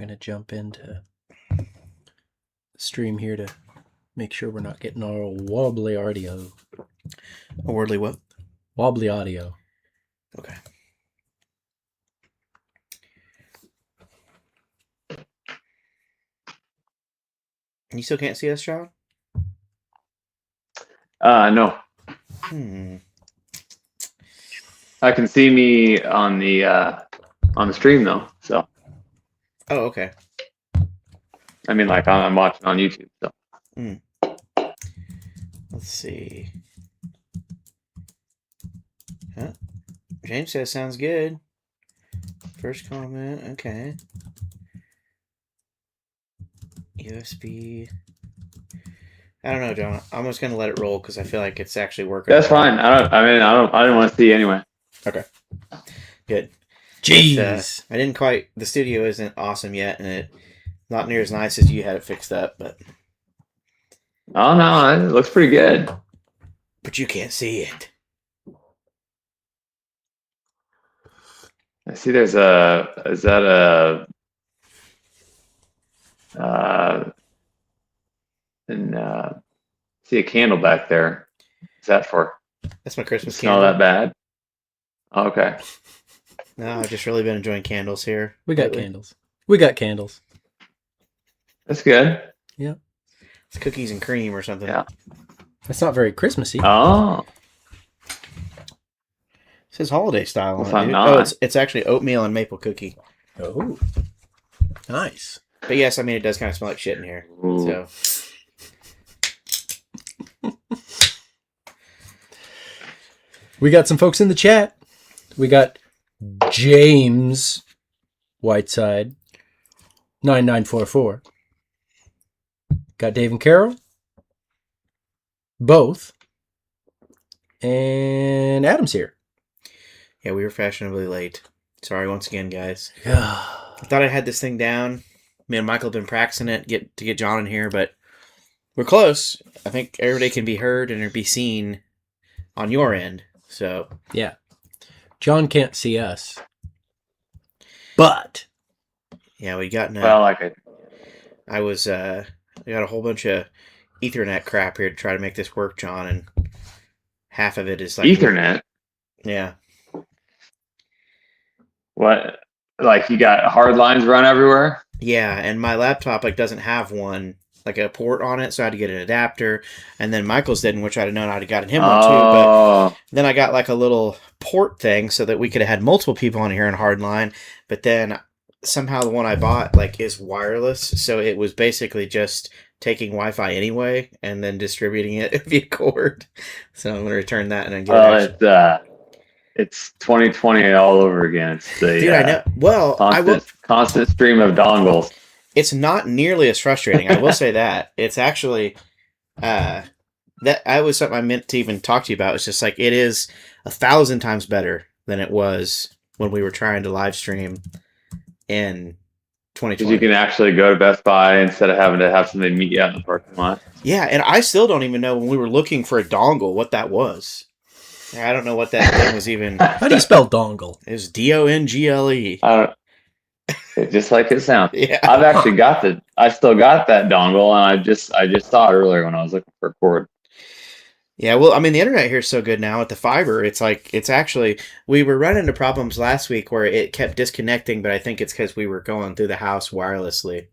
going to jump into the stream here to make sure we're not getting our wobbly audio. A wordly what? Wobbly audio. Okay. You still can't see us, Sean? No. I can see me on the stream though. So. Oh, okay. I mean, like I'm watching on YouTube. So. Let's see. Huh? James says sounds good. First comment. Okay. USB. I don't know, John. I'm just gonna let it roll because I feel like it's actually working. That's fine. I didn't want to see anyway. Okay. Good. Jeez. I didn't quite. The studio isn't awesome yet, and it not near as nice as you had it fixed up, but. Oh no, it looks pretty good. But you can't see it. I see. Is that see a candle back there. Is that for? That's my Christmas candle. candle. Not that bad. Okay. No, I've just really been enjoying candles here. We got candles. We got candles. That's good. Yeah. It's cookies and cream or something. Yeah. That's not very Christmassy. Oh. It says holiday style on Well, it, dude. not. Oh, it's actually oatmeal and maple cookie. Oh. Nice. But yes, I mean, it does kind of smell like shit in here. Ooh. So. We got some folks in the chat. We got James Whiteside 9944. Got Dave and Carol. Both. And Adam's here. Yeah, we were fashionably late. Sorry once again, guys. Yeah. I thought I had this thing down. Me and Michael have been practicing it to get John in here, but we're close. I think everybody can be heard and be seen on your end. So yeah. John can't see us. But yeah, we got I got a whole bunch of Ethernet crap here to try to make this work, John, and half of it is like Ethernet. Yeah. What? Like you got hard lines run everywhere? Yeah, and my laptop doesn't have one, like a port on it, so I had to get an adapter. And then Michael's didn't, which I'd have known I'd have gotten him one too. But then I got like a little port thing so that we could have had multiple people on here in hardline. But then somehow the one I bought is wireless, so it was basically just taking Wi-Fi anyway and then distributing it via cord. So I'm gonna return that and then get it's 2020 all over again. It's the dude, I know. Well, constant stream of dongles. It's not nearly as frustrating. I will say that it's actually that was something I meant to even talk to you about. It's just it is 1,000 times better than it was when we were trying to live stream in 2020. Because you can actually go to Best Buy instead of having to have somebody meet you out in the parking lot. Yeah, and I still don't even know when we were looking for a dongle what that was. I don't know what that thing was even. How do you spell dongle? It was DONGLE. Just like it sounds. Yeah. I've actually I still got that dongle, and I just saw it earlier when I was looking for a cord. Yeah, well, I mean, the internet here is so good now with the fiber. It's actually, we were running into problems last week where it kept disconnecting, but I think it's because we were going through the house wirelessly.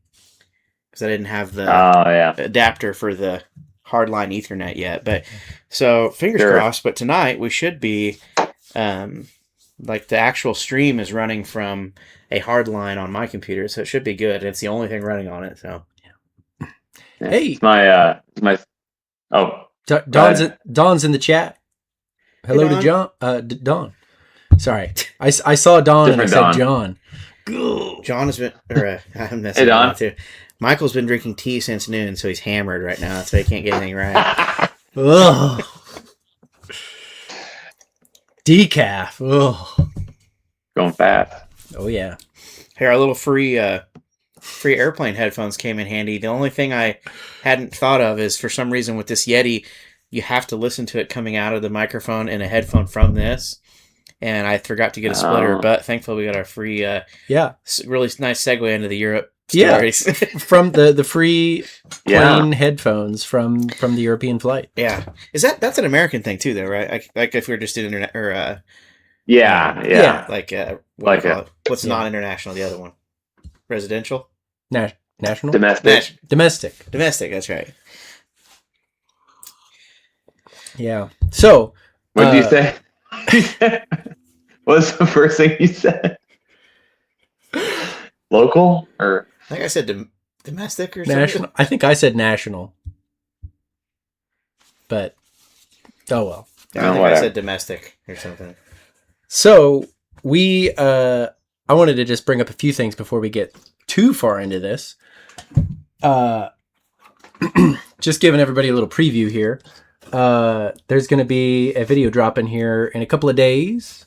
Because I didn't have the adapter for the hardline Ethernet yet. But so fingers crossed. But tonight we should be, the actual stream is running from a hardline on my computer, so it should be good. It's the only thing running on it. So yeah. Hey, it's my. Oh. Don's in the chat. Hello to John. Don. Sorry, I saw Don and I said John. John has been. I'm messing up too. Michael's been drinking tea since noon, so he's hammered right now, so he can't get anything right. Ugh. Decaf. Ugh. Going fast. Oh yeah. Here, our little free airplane headphones came in handy. The only thing I hadn't thought of is for some reason with this Yeti, you have to listen to it coming out of the microphone in a headphone from this. And I forgot to get a splitter, but thankfully we got our free, really nice segue into the Europe stories. from the free Yeah. plane headphones from the European flight. Yeah, that's an American thing too, though, right? Like if we're just in internet or Yeah. like what Like do you call it? What's yeah. non-international? The other one, residential, National, Domestic. domestic. domestic. That's right. Yeah. So What did you say? What's the first thing you said? Local or I think I said domestic or national. something. I think I said national, but oh well. I think I whatever. said domestic or something. So we, I wanted to just bring up a few things before we get too far into this. Just giving everybody a little preview here. There's going to be a video dropping here in a couple of days,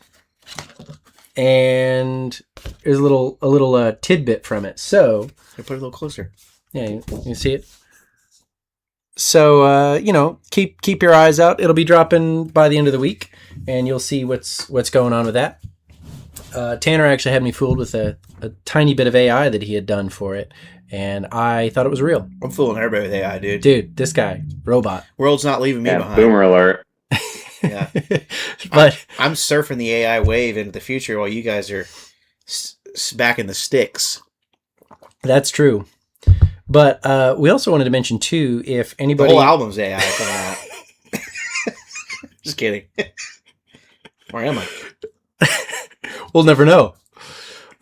and there's a little tidbit from it. So Put it a little closer. yeah, you see it. So keep your eyes out. It'll be dropping by the end of the week, and you'll see what's going on with that. Tanner actually had me fooled with a tiny bit of AI that he had done for it, and I thought it was real. I'm fooling everybody with AI, dude. Dude, this guy, robot. World's not leaving me behind. boomer alert? Yeah. But I'm surfing the AI wave into the future while you guys are back in the sticks. that's true. But we also wanted to mention too, if The anybody, whole album's AI coming out. Just kidding. Where am I? we'll never know.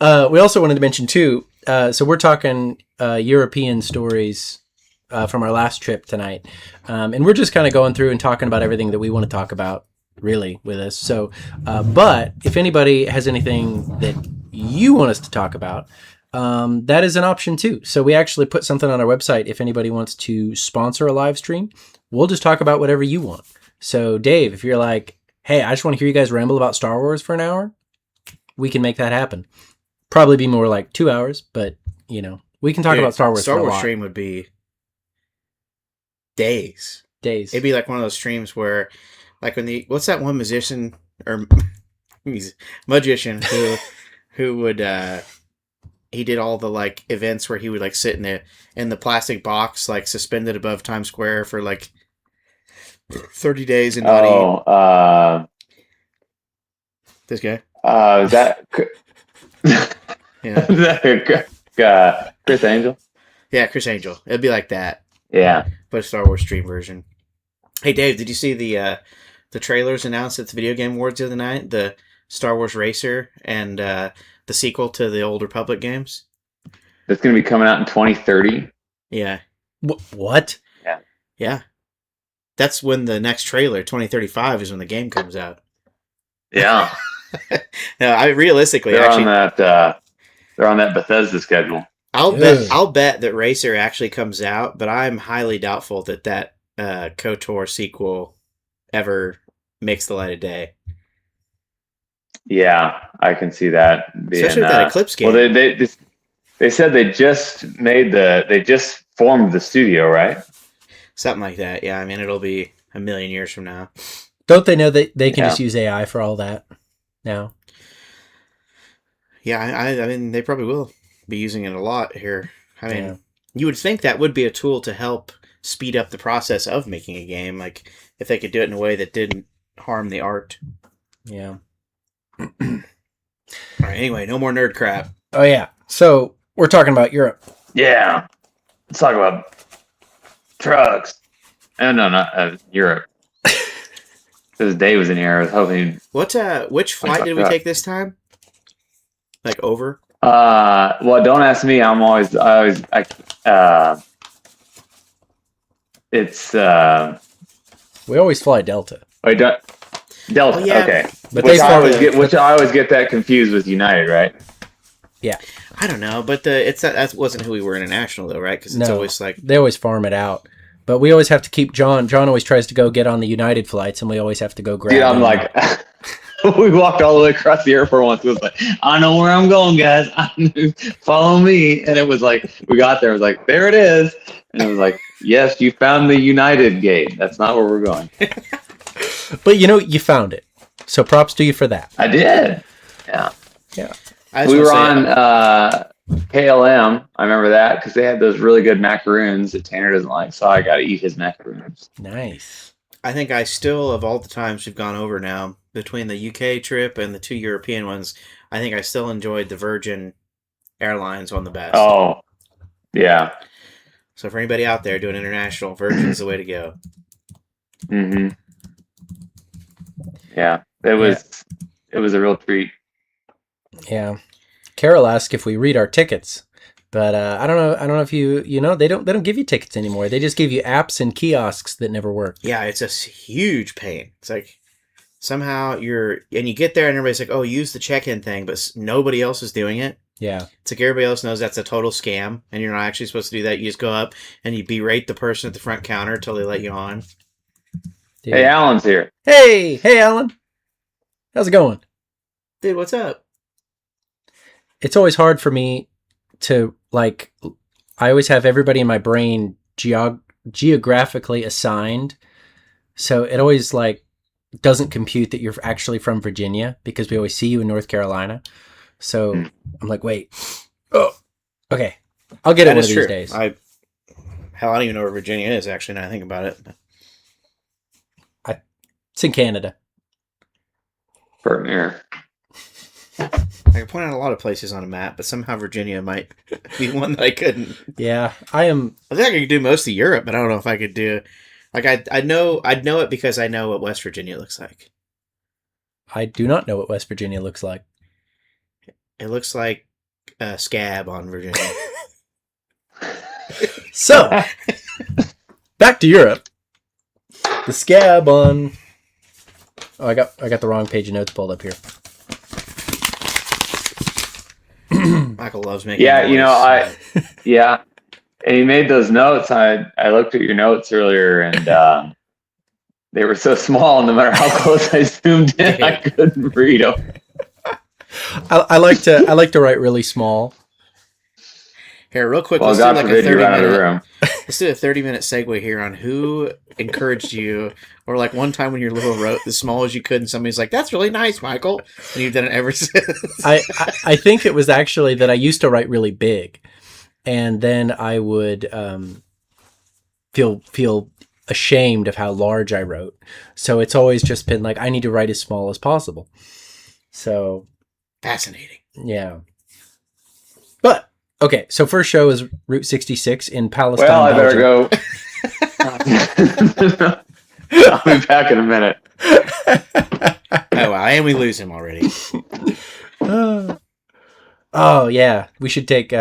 We also wanted to mention too. So we're talking European stories from our last trip tonight, and we're just kind of going through and talking about everything that we want to talk about, really, with us. So, but if anybody has anything that you want us to talk about, that is an option too. So we actually put something on our website. If anybody wants to sponsor a live stream, we'll just talk about whatever you want. So Dave, if you're like, hey, I just want to hear you guys ramble about Star Wars for an hour, we can make that happen. Probably be more like 2 hours, but we can talk about Star Wars Star for a Wars lot. stream would be days. Days. It'd be like one of those streams where, like when what's that one musician or magician who would he did all the like events where he would like sit in the plastic box like suspended above Times Square for like 30 days and not eat. This guy. Is that Yeah. Chris Angel? Yeah, Chris Angel. It'd be like that, Yeah. but a Star Wars stream version. Hey Dave, did you see the trailers announced at the Video Game Awards the other night? The Star Wars Racer and the sequel to the Old Republic games? That's going to be coming out in 2030. Yeah. What? Yeah. That's when the next trailer, 2035, is when the game comes out. Yeah. No, realistically, They're actually, on that Bethesda schedule. I'll bet that Racer actually comes out, but I'm highly doubtful that KOTOR sequel ever makes the light of day. Yeah, I can see that being, Especially with that Eclipse game. Well, they said they just formed the studio, right? Something like that. Yeah, I mean, it'll be a million years from now. Don't they know that they can Yeah. just use AI for all that now? Yeah, I mean, they probably will be using it a lot here. I mean, Yeah. you would think that would be a tool to help speed up the process of making a game. Like, if they could do it in a way that didn't harm the art. Yeah. All right, anyway, no more nerd crap. Oh yeah. So we're talking about Europe. Yeah. Let's talk about trucks. Oh, no, not Europe. Because Dave was in here. I was hoping. Which flight did we take this time? Like over? Well, don't ask me. It's We always fly Delta. wait, Delta. Oh, yeah. Okay, But which they I always fly- get. I always get that confused with United, right? I don't know, but that wasn't who we were international though, right? Because it's No. always like They always farm it out. But we always have to keep John. John always tries to go get on the United flights, and we always have to go grab Dude, I'm him. like, we walked all the way across the airport once. It was like, I know where I'm going, guys. Follow me. And it was like, we got there. It was like, there it is. And it was like, yes, you found the United gate. That's not where we're going. But you found it. So props to you for that. I did. Yeah. I just We wanna were say, on, KLM. I remember that because they had those really good macaroons that Tanner doesn't like, so I got to eat his macaroons. Nice. I think I still, of all the times we've gone over now, between the UK trip and the 2 European ones, I think I still enjoyed the Virgin Airlines one the best. Oh, yeah. So for anybody out there doing international, Virgin's the way to go. Mm-hmm. Yeah, it was a real treat. Yeah. Carol asked if we read our tickets, but I don't know. I don't know if you know they don't give you tickets anymore. They just give you apps and kiosks that never work. Yeah, it's a huge pain. It's like somehow you get there and everybody's like, "Oh, use the check-in thing," but nobody else is doing it. Yeah. It's like everybody else knows that's a total scam, and you're not actually supposed to do that. You just go up and you berate the person at the front counter until they let you on. Dude. Hey, Alan's here. Hey, Alan. How's it going? Dude, what's up? It's always hard for me to I always have everybody in my brain geographically assigned. So it always doesn't compute that you're actually from Virginia because we always see you in North Carolina. So I'm like, wait. Oh, okay. I'll get it one of these days. I don't even know where Virginia is, actually, now I think about it. It's in Canada. Vermeer. I can point out a lot of places on a map, but somehow Virginia might be one that I couldn't. Yeah, I am. I think I could do most of Europe, but I don't know if I could do. I'd know it because I know what West Virginia looks like. I do not know what West Virginia looks like. It looks like a scab on Virginia. So, back to Europe. The scab on. Oh, I got the wrong page of notes pulled up here. Michael loves making. Yeah, noise. Yeah, and he made those notes. I looked at your notes earlier, and they were so small. No matter how close I zoomed in, I couldn't read them. I like to write really small. Here, real quick, well, let's God do like forbid a you 30 run out of minute. room. Let's do a 30-minute segue here on who encouraged you, or like one time when your little wrote as small as you could, and somebody's like, "That's really nice, Michael," and you've done it ever since. I think it was actually that I used to write really big, and then I would feel ashamed of how large I wrote. So it's always just been like I need to write as small as possible. So Fascinating. Yeah. But okay, so first show is Route 66 in Palestine. Well, I Belgium. better go. I'll be back in a minute. Oh wow, and we lose him already. Oh yeah, we should take.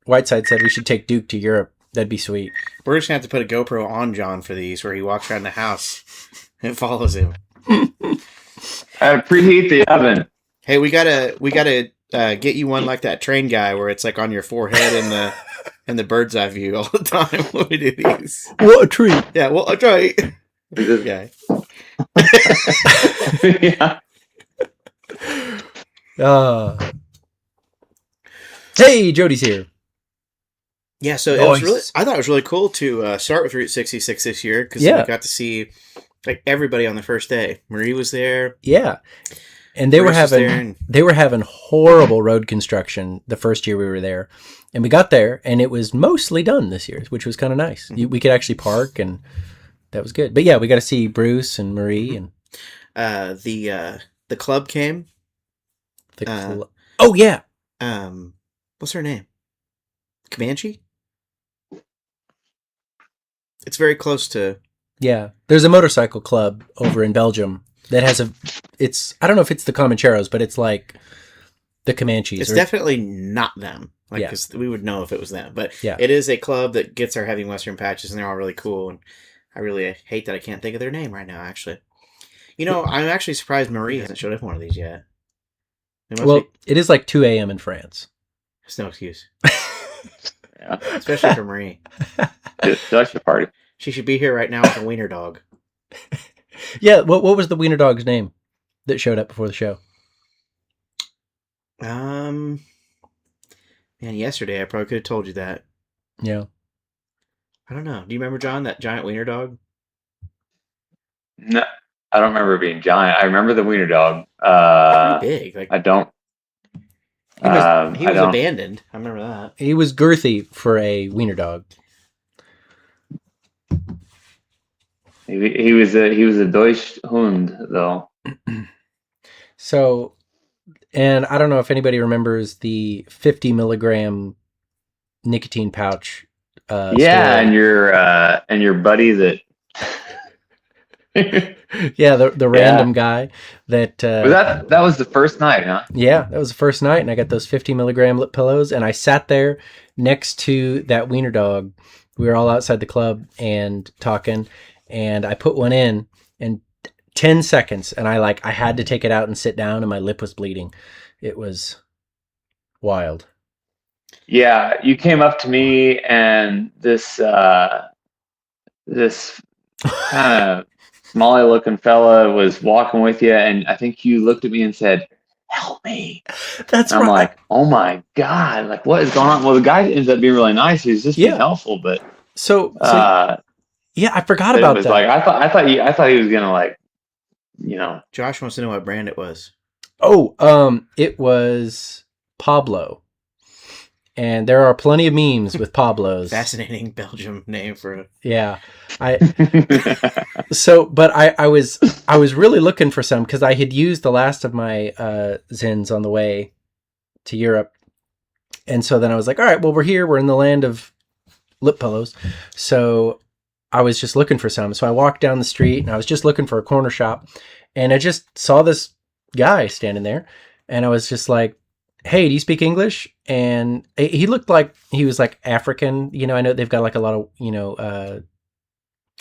Whiteside said we should take Duke to Europe. That'd be sweet. We're just gonna have to put a GoPro on John for these, where he walks around the house and follows him. I had to preheat the oven. Hey, we gotta get you one like that train guy, where it's like on your forehead and the bird's eye view all the time when we do these. What a treat! Yeah, well, I'll try. This guy. Yeah. Hey, Jody's here. Yeah, so it was I thought it was really cool to start with Route 66 this year because we got to see like everybody on the first day. Marie was there. Yeah, and they were having horrible road construction the first year we were there, and we got there and it was mostly done this year, which was kind of nice. Mm-hmm. We could actually park, and that was good. But yeah, we got to see Bruce and Marie and the club came. Oh yeah. What's her name? Comanche? It's very close to. Yeah, there's a motorcycle club over in Belgium that has I don't know if it's the Comancheros, but it's like the Comanches. It's definitely not them. Like, because we would know if it was them. But it is a club that gets our heavy Western patches, and they're all really cool. And I really hate that I can't think of their name right now, actually. You know, I'm actually surprised Marie hasn't showed up one of these yet. It is like 2 a.m. in France. There's no excuse. Yeah. Especially for Marie. That's the party. She should be here right now with a wiener dog. Yeah, what was the wiener dog's name that showed up before the show? Man, yesterday I probably could have told you that. Yeah. I don't know. Do you remember, John, that giant wiener dog? No, I don't remember it being giant. I remember the wiener dog. Pretty big. Like, I don't. He was I don't. abandoned. I remember that. He was girthy for a wiener dog. He was a Deutsch Hund though. So, and I don't know if anybody remembers the 50 milligram nicotine pouch. Yeah, story. and your buddy that. Yeah, the random guy that Was that was the first night, huh? yeah, that was the first night, and I got those 50 milligram lip pillows, and I sat there next to that wiener dog. We were all outside the club and talking, and I put one in, and 10 seconds, and I had to take it out and sit down, and my lip was bleeding. It was wild. Yeah, you came up to me and this kind of smallie looking fella was walking with you, and I think you looked at me and said, "Help me." That's And I'm right. like, "Oh my God, like what is going on?" Well, the guy ends up being really nice. He's just being Yeah. helpful, but So yeah, I forgot it about was that. like I thought he was gonna like, Josh wants to know what brand it was. Oh, it was Pablo. And there are plenty of memes with Pablos. Fascinating Belgium name for. Yeah. But I was really looking for some because I had used the last of my Zins on the way to Europe. And so then I was like, all right, well, we're here. We're in the land of lip pillows. So I was just looking for some. So I walked down the street and I was just looking for a corner shop. And I just saw this guy standing there. And I was just like, hey, do you speak English? And he looked like he was like African. You know, I know they've got like a lot of,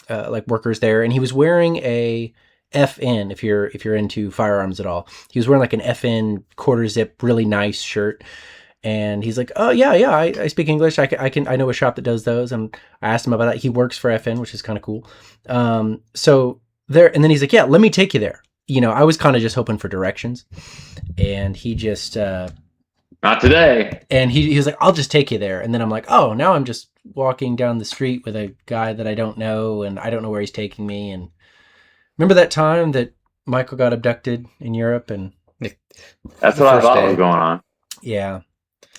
like workers there. And he was wearing a FN, if you're into firearms at all. He was wearing like an FN quarter zip, really nice shirt. And he's like, oh yeah, I speak English. I know a shop that does those. And I asked him about that. He works for FN, which is kind of cool. So there, and then he's like, yeah, let me take you there. You know, I was kind of just hoping for directions, and he just, not today. And he was like, I'll just take you there. And then I'm like, oh, now I'm just walking down the street with a guy that I don't know, and I don't know where he's taking me. And remember that time that Michael got abducted in Europe? And that's what I thought was going on. Yeah.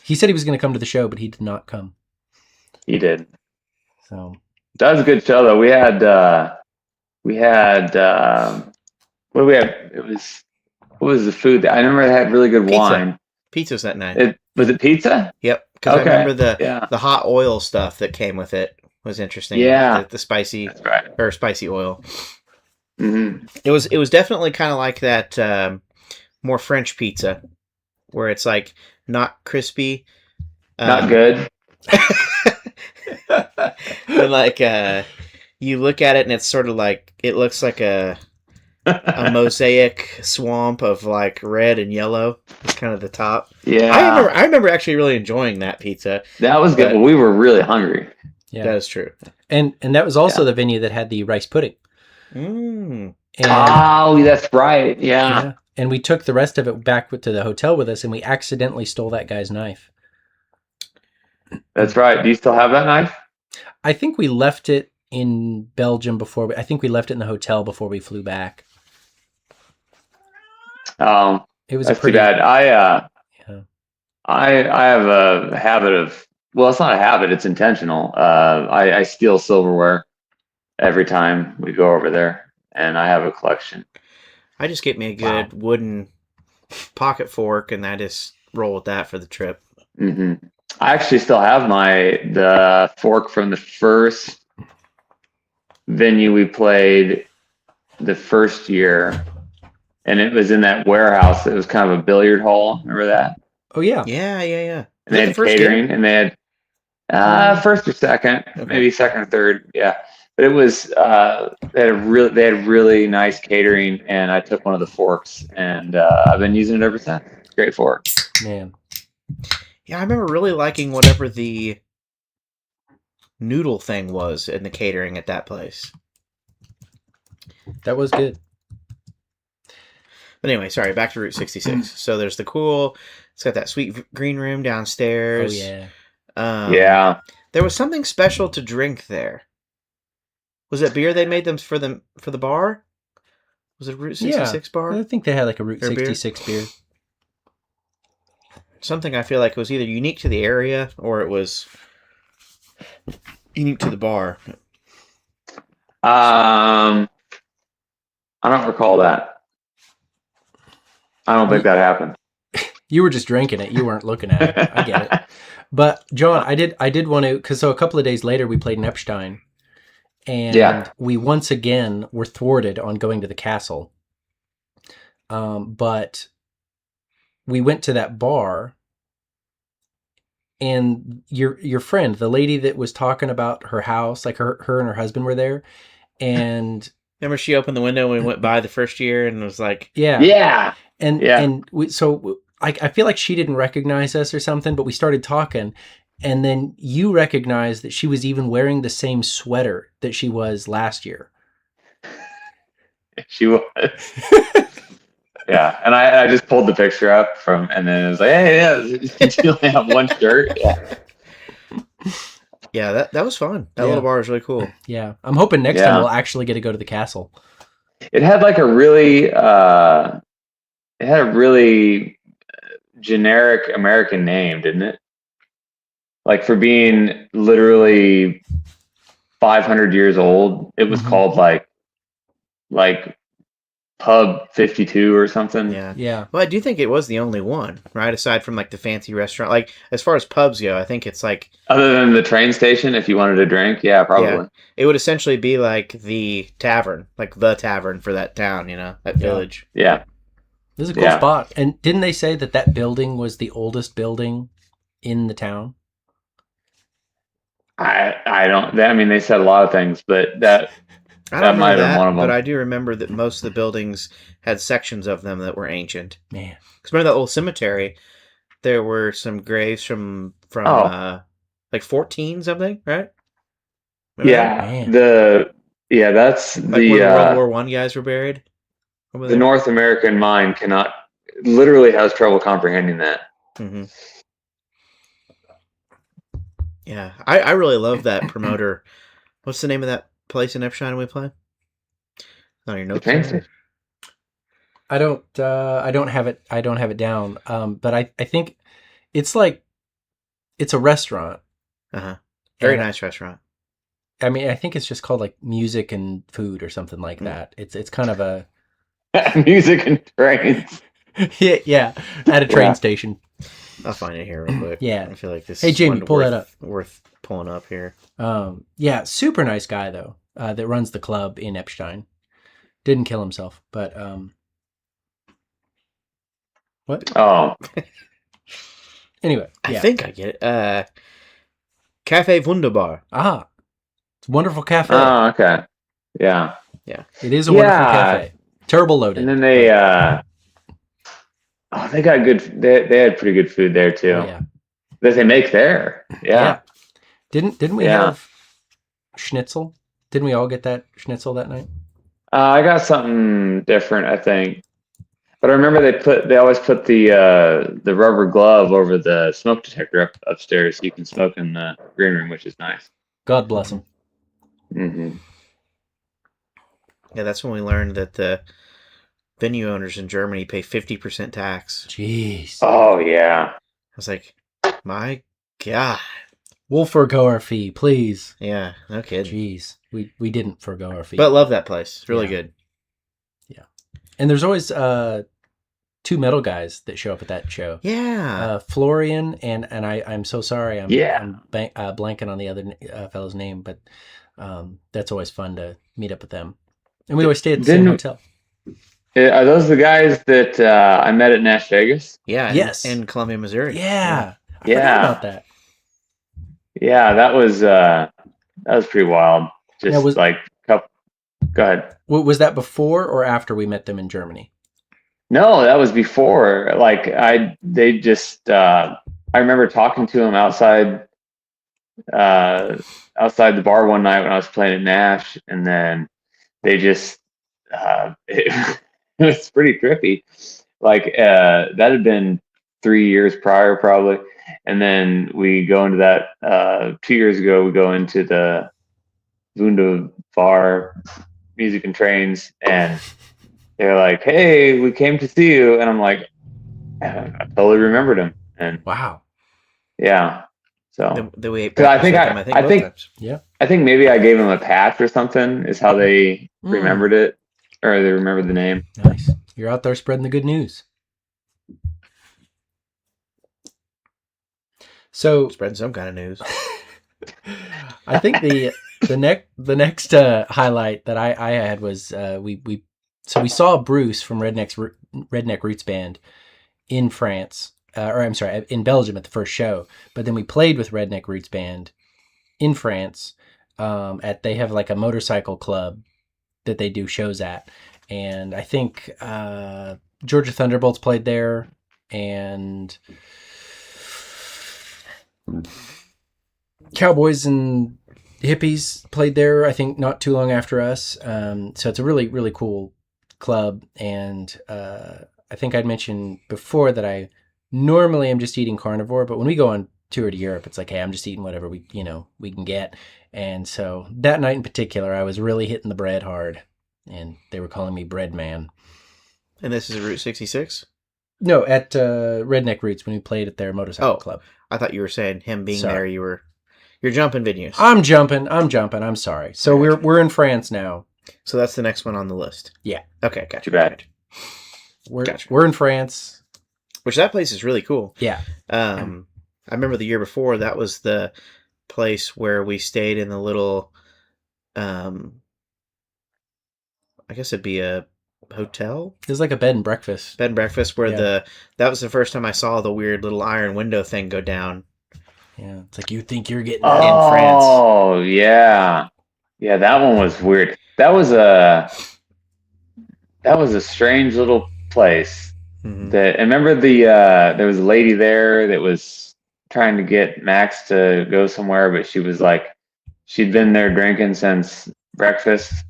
He said he was going to come to the show, but he did not come. He did. So that was a good show, though. We had what do we have? What was the food? I remember it had really good wine. Pizza's that night. Was it pizza? Yep. Because I remember the hot oil stuff that came with it was interesting. Yeah. The spicy, that's right. Or spicy oil. Mm-hmm. It was definitely kind of like that more French pizza, where it's like not crispy, not good. But like you look at it and it's sort of like it looks like a mosaic swamp of like red and yellow. It's kind of the top. Yeah, I remember actually really enjoying that pizza. That was good. Well, we were really hungry. Yeah, that is true. And that was also the venue that had the rice pudding. Mm. Oh, that's right. Yeah. And we took the rest of it back to the hotel with us, and we accidentally stole that guy's knife. That's right. Do you still have that knife? I think we left it in Belgium before. I think we left it in the hotel before we flew back. It was that's too bad. I have a habit of. Well, it's not a habit. It's intentional. I steal silverware every time we go over there, and I have a collection. I just get me a good wooden pocket fork, and I just roll with that for the trip. Mm-hmm. I actually still have the fork from the first venue we played the first year, and it was in that warehouse. It was kind of a billiard hall. Remember that? Oh yeah, yeah. And they had catering, and they had first or second, maybe second or third. Yeah. But it was they had really nice catering, and I took one of the forks, and I've been using it ever since. Great fork, man. Yeah, I remember really liking whatever the noodle thing was in the catering at that place. That was good. But anyway, sorry, back to Route 66. So there's the cool. It's got that sweet green room downstairs. Oh yeah. Yeah. There was something special to drink there. Was it beer they made them for the bar? Was it Route 66 bar? I think they had like a Route 66 beer. something I feel like was either unique to the area or it was unique to the bar. I don't recall that. I don't think that happened. You were just drinking it. You weren't looking at it. I get it. But John, I did want to, because so a couple of days later we played in Epstein, and we once again were thwarted on going to the castle. But we went to that bar, and your friend, the lady that was talking about her house, like her and her husband were there, and Remember she opened the window when we went by the first year and was like, Yeah. and so I feel like she didn't recognize us or something, but we started talking, and then you recognized that she was even wearing the same sweater that she was last year. She was. Yeah, and I just pulled the picture up and then it was like, hey, yeah, you only have one shirt. Yeah. yeah, that was fun. That Yeah. little bar was really cool. Yeah, I'm hoping next time we'll actually get to go to the castle. It had like a really, generic American name, didn't it? Like for being literally 500 years old, it was Mhm. called like Pub 52 or something. Yeah. Yeah, Well, I do think it was the only one, right? Aside from like the fancy restaurant. Like as far as pubs go, I think it's like Other than the train station, if you wanted to drink, yeah, probably. Yeah. it would essentially be like the tavern, like the tavern for that town, that village. Yeah. this is a cool spot. And didn't they say that building was the oldest building in the town? I don't. I mean, they said a lot of things, but that I That don't might remember have been that, one of them. but I do remember that most of the buildings had sections of them that were ancient. Man, Because remember that old cemetery? There were some graves from like 14 something, right? Remember that? Man. That's Like when the World War One guys were buried. Over the there? North American mind literally has trouble comprehending that. Mm-hmm. Yeah, I really love that promoter. What's the name of that place in Epstein we play? On your notes. train there? station. I don't have it. I don't have it down. But I think it's like it's a restaurant. Uh-huh. Very And nice restaurant. I mean, I think it's just called like Music and Food or something like Mm. that. It's kind of a Music and trains. yeah, at a train Yeah. station. I'll find it here real quick. Yeah. I feel like this. Hey, is Jamie, one pull that up. Worth pulling up here. Yeah, super nice guy though. That runs the club in Epstein. Didn't kill himself, but what? Oh, Anyway, I yeah. think I get it. Cafe Wunderbar. It's a wonderful cafe. okay. Yeah. It is a wonderful Yeah. cafe. Terrible loaded. And then they they got good. They had pretty good food there too. Oh, yeah. That they make there. Yeah. Didn't we Yeah. have schnitzel? Didn't we all get that schnitzel that night? I got something different, I think. But I remember they always put the rubber glove over the smoke detector upstairs so you can smoke in the green room, which is nice. God bless him. Mm-hmm. Yeah, that's when we learned that the venue owners in Germany pay 50% tax. Jeez. Oh yeah. I was like, my God. We'll forego our fee, please. Yeah, no kidding. Jeez. We didn't forego our fee. But love that place. It's really Yeah. good. And there's always two metal guys that show up at that show. Yeah. Florian and I'm so sorry. I'm blanking on the other fellow's name, but that's always fun to meet up with them. And we always stay at the same hotel. Are those the guys that I met at Nash Vegas? Yeah. Yes. In Columbia, Missouri. Yeah. I Yeah. forgot about that. Yeah, that was pretty wild. Just go ahead. Was that before or after we met them in Germany? No, that was before. I remember talking to him outside the bar one night when I was playing at Nash, and then they just it was pretty trippy. That had been 3 years prior probably, and then we go into that 2 years ago. We go into the Wunderbar Music and Trains, and they're like, "Hey, we came to see you," and I'm like, I totally remembered him, And Wow. yeah, so Then we ate 'cause breakfast with him, I both think times. I think maybe I gave him a patch or something. Is how they remembered it, or they remembered the name. Nice. You're out there spreading the good news. So Spreading some kind of news. I think the next highlight that I had was we saw Bruce from Redneck Roots Band in France, or I'm sorry, in Belgium at the first show. But then we played with Redneck Roots Band in France. They have like a motorcycle club that they do shows at, and I think Georgia Thunderbolts played there, and Cowboys and Hippies played there, I think, not too long after us. So it's a really, really cool club. And I think I'd mentioned before that I normally am just eating carnivore, but when we go on tour to Europe, it's like, hey, I'm just eating whatever we can get. And so that night in particular, I was really hitting the bread hard, and they were calling me Bread Man. And this is Route 66? No, at Redneck Roots when we played at their motorcycle club. I thought you were saying him being Sorry. there. You're jumping venues. I'm jumping. I'm sorry. So we're in France now. So that's the next one on the list. Yeah. Okay, gotcha. Too bad. We're in France. Which that place is really cool. Yeah. I remember the year before that was the place where we stayed in the little I guess it'd be a hotel? It was like a bed and breakfast. Bed and breakfast where that was the first time I saw the weird little iron window thing go down. Yeah. It's like you think you're getting in France. Oh, yeah. Yeah, that one was weird. That was a strange little place. Mm-hmm. I remember there was a lady there that was trying to get Max to go somewhere, but she was like, she'd been there drinking since breakfast.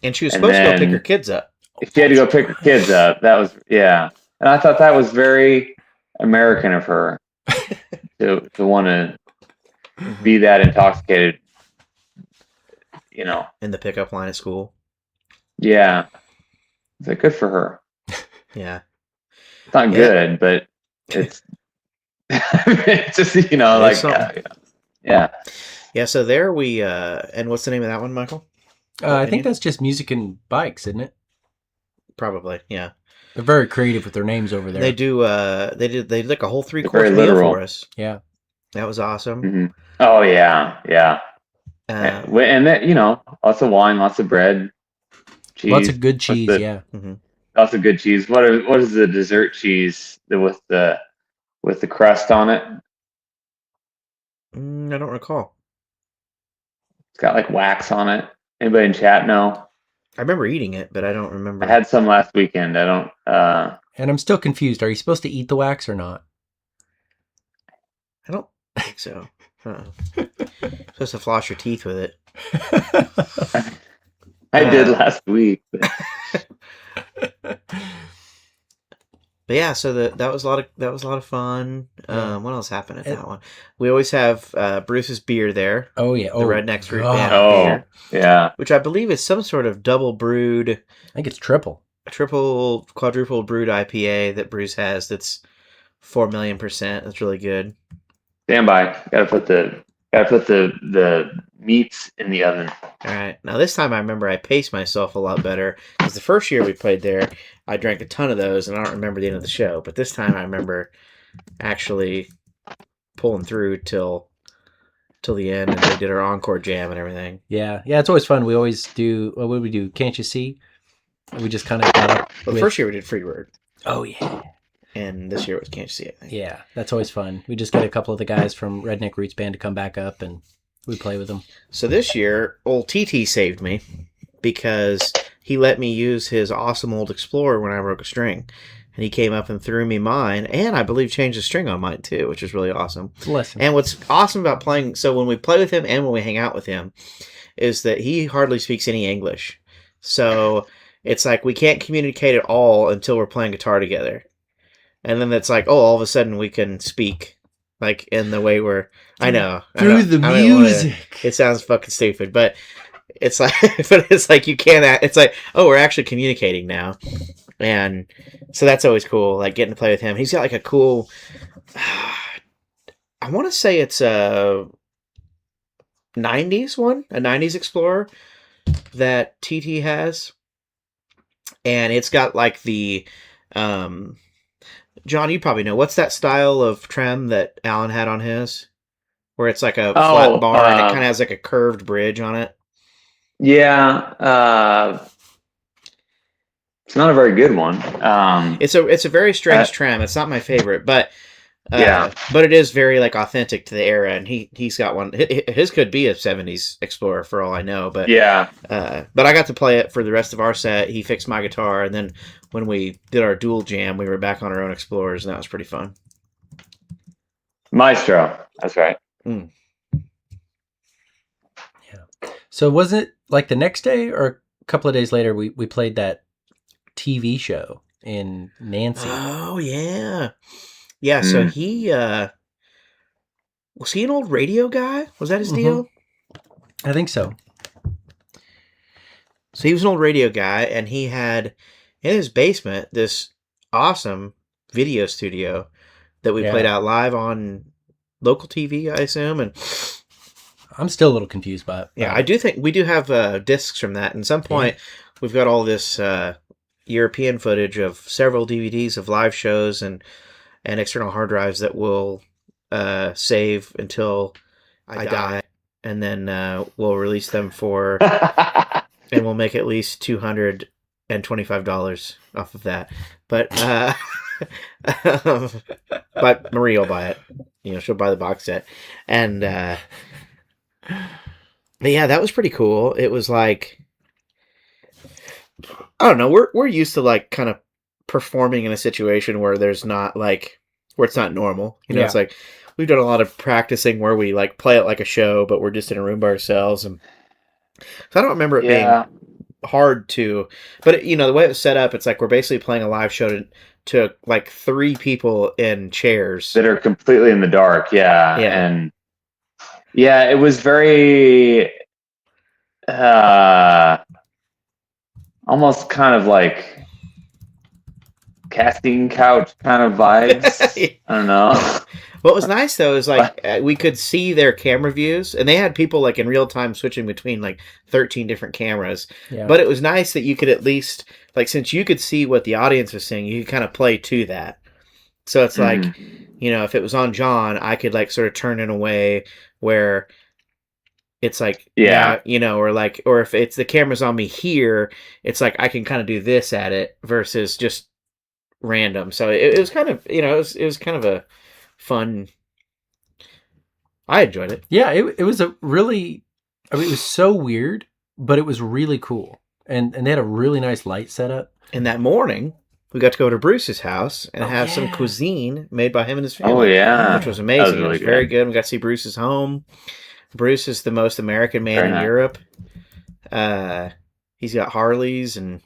And she was supposed to go pick her kids up. She had to go pick her kids up. That was, yeah. And I thought that was very American of her to want to be that intoxicated, In the pickup line at school. Yeah. It's like, good for her. Yeah. It's not good, but it's, it's just, yeah. Yeah, so there we, and what's the name of that one, Michael? I think that's just Music and Bikes, isn't it? Probably, yeah. They're very creative with their names over there. They do. They did like a whole 3-course very meal literal. for us. Yeah, that was awesome. Mm-hmm. Oh yeah. And that, lots of wine, lots of bread, cheese, lots of good cheese. Yeah, lots of good cheese. What is the dessert cheese with the crust on it? I don't recall. It's got like wax on it. Anybody in chat know? I remember eating it, but I don't remember. I had some last weekend. I don't. And I'm still confused. Are you supposed to eat the wax or not? I don't think so. Supposed to floss your teeth with it. I did last week. But yeah, so that was a lot of fun. Yeah. What else happened at that one? We always have Bruce's beer there. Oh yeah, The Redneck Root God. Band beer, Yeah. which I believe is some sort of double brewed, I think it's triple. triple, quadruple brewed IPA that Bruce has. That's 4 million%. That's really good. Stand by. Gotta put the meats in the oven. All right. Now this time I remember I paced myself a lot better because the first year we played there, I drank a ton of those and I don't remember the end of the show. But this time I remember actually pulling through till the end, and they did our encore jam and everything. Yeah, it's always fun. We always do. What would we do? Can't you see? We just kind of got up. Well, the first year we did Freebird, Oh yeah. and this year it was Can't You See, I think. Yeah, that's always fun. We just get a couple of the guys from Redneck Roots Band to come back up, and we play with them. So this year, old TT saved me because he let me use his awesome old Explorer when I broke a string. And he came up and threw me mine, and I believe changed the string on mine too, which is really awesome. It's a lesson. And what's awesome about playing, so when we play with him and when we hang out with him, is that he hardly speaks any English. So it's like we can't communicate at all until we're playing guitar together. And then it's like, oh, all of a sudden we can speak, like in the way we're, I know. Through the music. It sounds fucking stupid, but it's like, you can't, it's like, oh, we're actually communicating now. And so that's always cool, like getting to play with him. He's got like a cool I want to say it's a 90s one, a 90s Explorer that TT has. And it's got like the, John, you probably know, what's that style of trim that Alan had on his? Where it's like a flat bar and it kind of has like a curved bridge on it. Yeah. It's not a very good one. It's a very strange trim. It's not my favorite, but Yeah. but it is very like authentic to the era, and he's got one. His could be a '70s Explorer for all I know, but Yeah. but I got to play it for the rest of our set. He fixed my guitar, and then when we did our dual jam, we were back on our own Explorers, and that was pretty fun. Maestro. That's right. So wasn't it like the next day or a couple of days later we played that TV show in Nancy? Oh yeah, yeah. So he was he an old radio guy? Was that his deal? I think so. So he was an old radio guy, and he had in his basement this awesome video studio that we played out live on local TV, I assume. And I'm still a little confused by it. yeah, I do think we do have discs from that. And at some point, we've got all this European footage of several DVDs of live shows and external hard drives that we'll save until I die. And then we'll release them for, and we'll make at least $225 off of that. But but Marie will buy it. You know, she'll buy the box set. And but yeah, that was pretty cool. It was like, I don't know, we're used to like kind of performing in a situation where there's not like where it's not normal. You know, it's like we've done a lot of practicing where we like play it like a show, but we're just in a room by ourselves. And so I don't remember it being hard to, but you know, the way it was set up, it's like we're basically playing a live show to like 3 people in chairs that are completely in the dark. Yeah. And yeah, it was very almost kind of like casting couch kind of vibes. I don't know. What was nice though is like we could see their camera views, and they had people like in real time switching between like 13 different cameras. Yeah. But it was nice that you could at least like, since you could see what the audience was saying, you could kind of play to that. So it's like, you know, if it was on John, I could like sort of turn in a way where it's like, you know, or like, or if it's the camera's on me here, it's like I can kind of do this at it versus just random. So it was kind of, you know, it was kind of a fun. I enjoyed it. Yeah, it was a really, I mean, it was so weird, but it was really cool. And they had a really nice light setup. And that morning, we got to go to Bruce's house and have some cuisine made by him and his family. Oh, yeah. Which was amazing. Really it was very good. We got to see Bruce's home. Bruce is the most American man in Europe. He's got Harleys and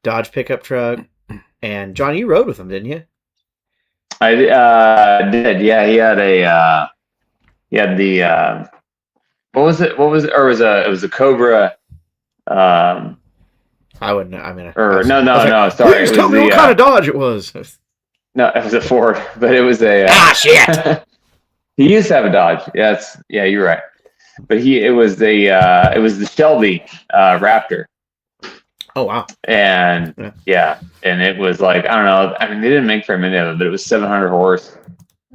Dodge pickup truck. And John, you rode with him, didn't you? I did. Yeah, he had the what was it? Or it was a Cobra. I wouldn't know. I mean, no. Sorry, please tell me what kind of Dodge it was. No, it was a Ford, but it was a. Shit! He used to have a Dodge. Yeah, you're right. But it was the Shelby Raptor. Oh wow! And and it was like, I don't know. I mean, they didn't make very many of it, but it was 700 horse,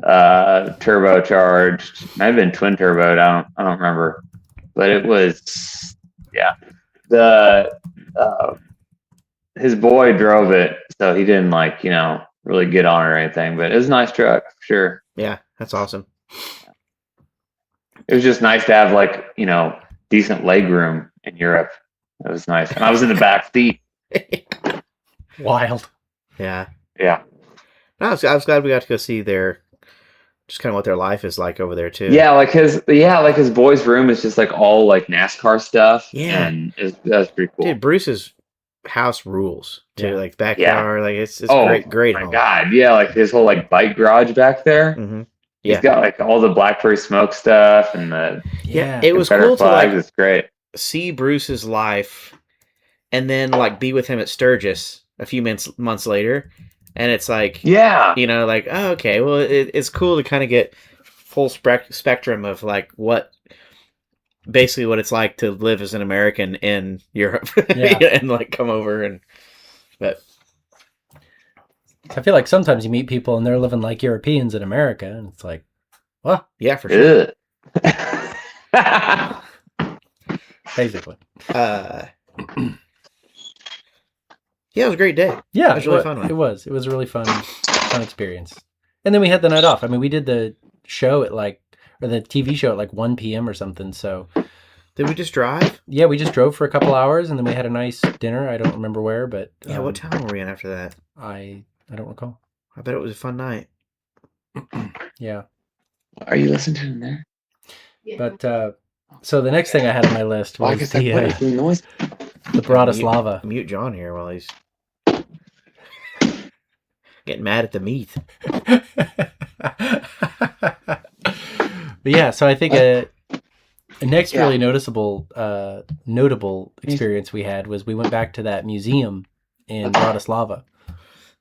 turbocharged. Might have been twin turboed. I don't remember, but it was his boy drove it, so he didn't like, you know, really get on it or anything. But it was a nice truck, for sure. Yeah, that's awesome. It was just nice to have, like, you know, decent leg room in Europe. It was nice. And I was in the back seat. Wild. Yeah. Yeah. No, I was glad we got to go see just kind of what their life is like over there too. Yeah, like his boys' room is just like all like NASCAR stuff. Yeah. And that's pretty cool. Dude, Bruce's house rules too. Yeah. Like backyard, like it's great. Oh my home. God. Yeah, like his whole like bike garage back there. Mm-hmm. He's got like all the Blackberry Smoke stuff and the it was cool to like it's great. See Bruce's life and then like be with him at Sturgis a few months later and it's like, Yeah. you know, like, oh, okay, well, it's cool to kind of get full spectrum of like basically what it's like to live as an American in Europe, Yeah. and like come over but I feel like sometimes you meet people and they're living like Europeans in America, and it's like, well, yeah, for sure. Ugh. basically. Yeah, it was a great day. Yeah, It was a really fun one. It was. It was a really fun experience. And then we had the night off. I mean, we did the show at the TV show at like 1 p.m. or something. So Did we just drive? yeah, we just drove for a couple hours and then we had a nice dinner. I don't remember where, but Yeah, what town were we in after that? I don't recall. I bet it was a fun night. Yeah, Are you listening to him there? but so the next thing I had on my list Well, I was guess that what is doing noise. the Bratislava. Mute John here while he's getting mad at the meat. But yeah, so I think a next really notable experience we had was we went back to that museum in Bratislava.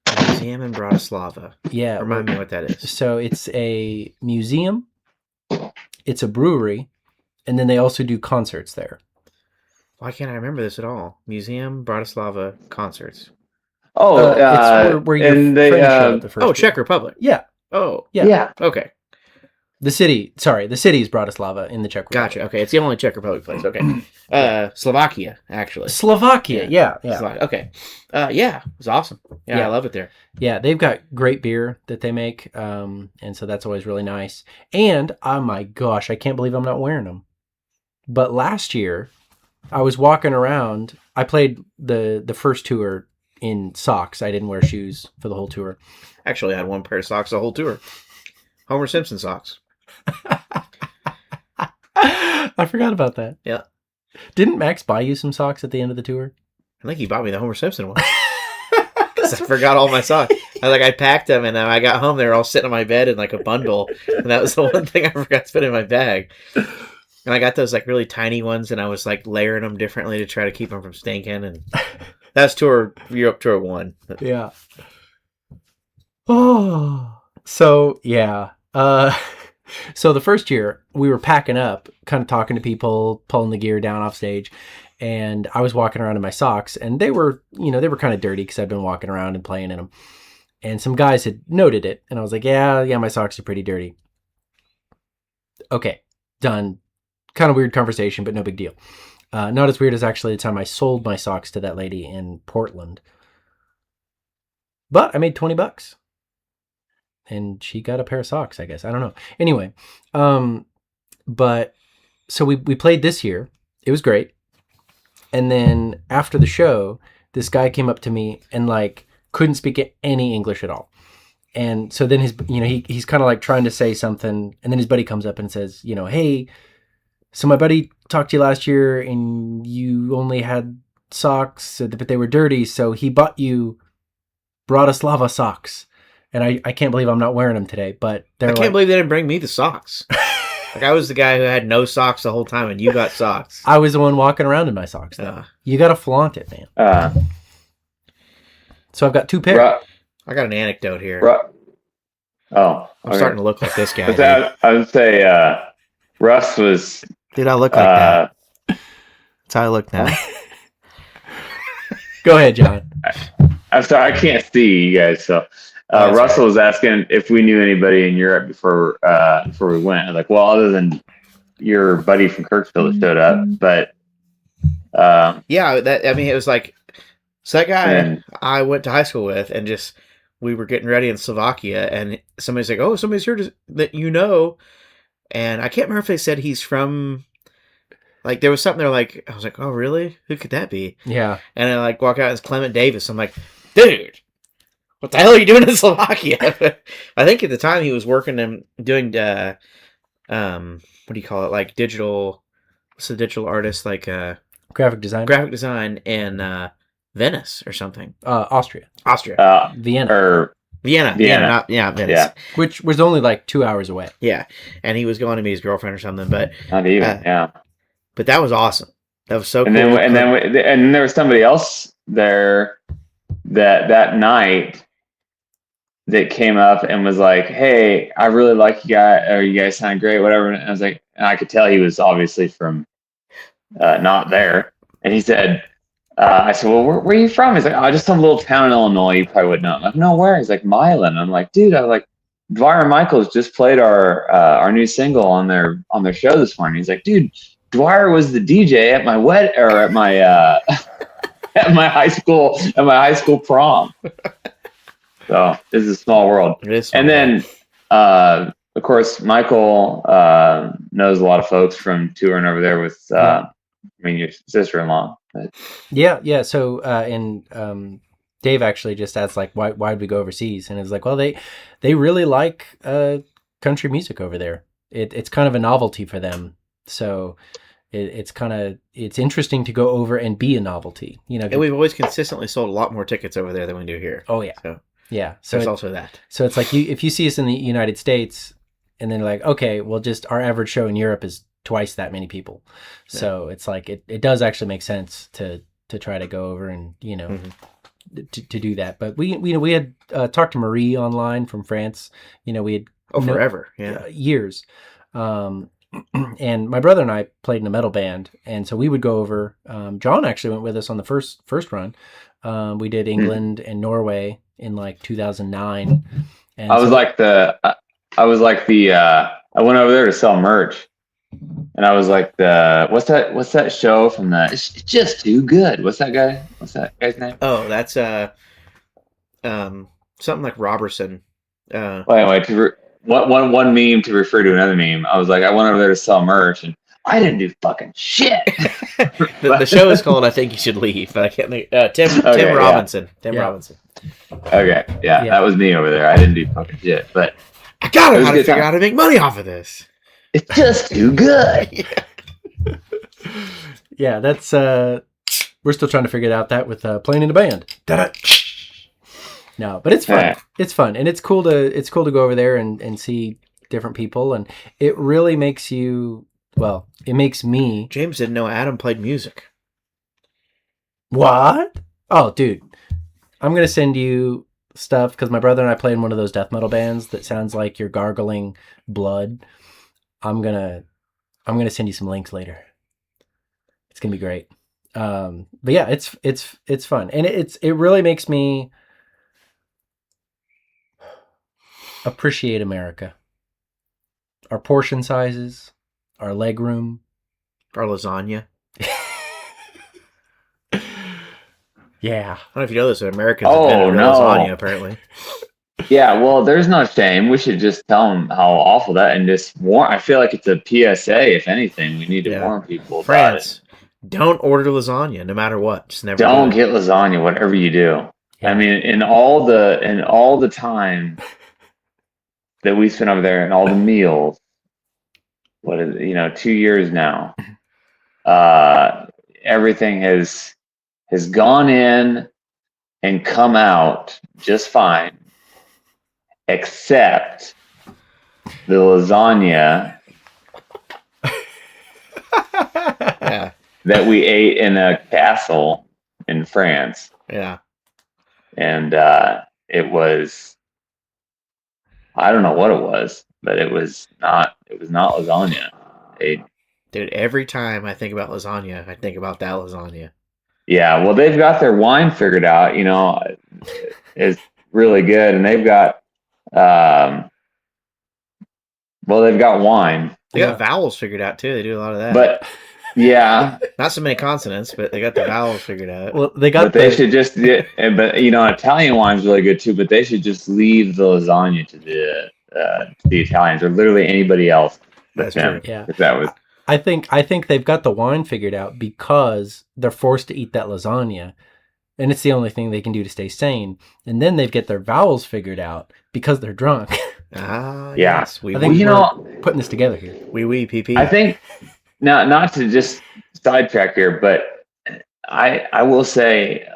The museum in Bratislava. Yeah. Remind me what that is. So it's a museum, it's a brewery, and then they also do concerts there. Why can't I remember this at all? Museum, Bratislava, concerts. Oh, it's where your and they, friend showed up the first Oh, year. Czech Republic. Yeah. Oh, Yeah. okay. The city is Bratislava in the Czech Republic. Gotcha. Okay, it's the only Czech Republic place. Okay. Slovakia, actually. Slovakia. Yeah. Okay. Yeah, it was awesome. Yeah, Yeah. I love it there. Yeah, they've got great beer that they make, and so that's always really nice. And oh my gosh, I can't believe I'm not wearing them. But last year, I was walking around. I played the first tour in socks. I didn't wear shoes for the whole tour. Actually, I had one pair of socks the whole tour. Homer Simpson socks. I forgot about that. Yeah. Didn't Max buy you some socks at the end of the tour? I think he bought me the Homer Simpson one. Because I forgot all my socks. I packed them, and I got home. They were all sitting on my bed in like a bundle, and that was the one thing I forgot to put in my bag. And I got those like really tiny ones, and I was like layering them differently to try to keep them from stinking. And that's Europe tour 1. Yeah. Oh. So yeah. So the first year we were packing up, kind of talking to people, pulling the gear down off stage, and I was walking around in my socks, and they were kind of dirty because I'd been walking around and playing in them. And some guys had noted it, and I was like, yeah, my socks are pretty dirty. Okay, done. Kind of weird conversation, but no big deal. Not as weird as actually the time I sold my socks to that lady in Portland. But I made $20. And she got a pair of socks, I guess. I don't know. Anyway, but so we played this year. It was great. And then after the show, this guy came up to me and like couldn't speak any English at all. And so then he's kind of like trying to say something, and then his buddy comes up and says, hey, so my buddy talked to you last year and you only had socks, but they were dirty, so he bought you Bratislava socks. And I can't believe I'm not wearing them today, but I can't believe they didn't bring me the socks. Like I was the guy who had no socks the whole time, and you got socks. I was the one walking around in my socks. You got to flaunt it, man. So I've got 2 pairs. I got an anecdote here. I'm starting to look like this guy. I would say Russ was. Dude, I look like that. That's how I look now. Go ahead, John. I'm sorry, I can't see you guys. So Russell was asking if we knew anybody in Europe before we went. I was like, well, other than your buddy from Kirksville that showed up, but yeah, it was like, so that guy I went to high school with, and just we were getting ready in Slovakia, and somebody's like, oh, somebody's here that you know, and I can't remember if they said he's from. Like, there was something there, like, I was like, oh, really? Who could that be? Yeah. And I, like, walk out, and it's Clement Davis. I'm like, dude, what the hell are you doing in Slovakia? I think at the time he was working and doing, what do you call it? Like, what's the digital artist? Like, graphic design? Graphic design in Venice or something. Austria. Vienna. Vienna, not Venice. Yeah. Which was only like 2 hours away. Yeah. And he was going to meet his girlfriend or something, but. Not even, yeah. But that was awesome. That was so and cool. And then there was somebody else there that night that came up and was like, "Hey, I really like you guys, or you guys sound great, whatever." And I was like, and I could tell he was obviously from not there. And he said, I said, "Well, where are you from?" He's like, "Oh, just some little town in Illinois. You probably wouldn't know." I'm like, "No, where?" He's like, "Milan." I'm like, "Dude, I was like, Dwyer Michaels just played our new single on their show this morning." He's like, "Dude, Dwyer was the DJ at my at my at my high school prom." So this is a small world. It is. And then, of course, Michael knows a lot of folks from touring over there with, your sister-in-law. Yeah. So, and Dave actually just asked, like, why'd we go overseas? And it's like, well, they really like country music over there. It's kind of a novelty for them. So it's interesting to go over and be a novelty. And we've always consistently sold a lot more tickets over there than we do here. Oh yeah. So yeah. So there's also that. So it's like if you see us in the United States, and then like, okay, well, just our average show in Europe is twice that many people. So it's like it does actually make sense to try to go over and to do that. But we had talked to Marie online from France. We had forever, years. And my brother and I played in a metal band, and so we would go over. John actually went with us on the first run. We did England and Norway in like 2009. And I went over there to sell merch, and I was like, what's that show from the It's Just Too Good? What's that guy's name? Oh, that's something like Robertson. Well, anyway, one meme to refer to another meme. I was like, I went over there to sell merch, and I didn't do fucking shit. the show is called "I Think You Should Leave," but I can't think. Tim Robinson. Tim Robinson. Okay, yeah, that was me over there. I didn't do fucking shit, but I got how to figure out how to make money off of this. It's just too good. Yeah, that's we're still trying to figure out that with playing in a band. Ta-da! No, but it's fun. Yeah. It's fun, and it's cool to go over there and see different people, and it really makes you. Well, it makes me. James didn't know Adam played music. What? Oh, dude, I'm gonna send you stuff because my brother and I play in one of those death metal bands that sounds like you're gargling blood. I'm gonna send you some links later. It's gonna be great. But yeah, it's fun, and it really makes me appreciate America. Our portion sizes, our leg room, our lasagna. Yeah. I don't know if you know this, but Americans invented lasagna, apparently. Yeah, well, there's no shame. We should just tell them how awful that and just warn. I feel like it's a PSA. If anything, we need to warn people. France, don't order lasagna, no matter what. Just never. Don't get lasagna, whatever you do. Yeah. I mean, in all the time that we spent over there and all the meals, 2 years now, everything has gone in and come out just fine, except the lasagna that we ate in a castle in France. Yeah. And it was, I don't know what it was, but it was not lasagna. Dude, every time I think about lasagna, I think about that lasagna. Yeah, well, they've got their wine figured out, it's really good. And they've got, they've got wine. They got vowels figured out, too. They do a lot of that. But, yeah. Not so many consonants, but they got the vowels figured out. Well, they got they should just, Italian wine's really good, too, but they should just leave the lasagna to the Italians or literally anybody else. That's true. Yeah. If that was... I think they've got the wine figured out because they're forced to eat that lasagna, and it's the only thing they can do to stay sane. And then they get their vowels figured out because they're drunk. Ah, yeah. Yes. I think we're putting this together here. Oui, PP. I think not to just sidetrack here, but I will say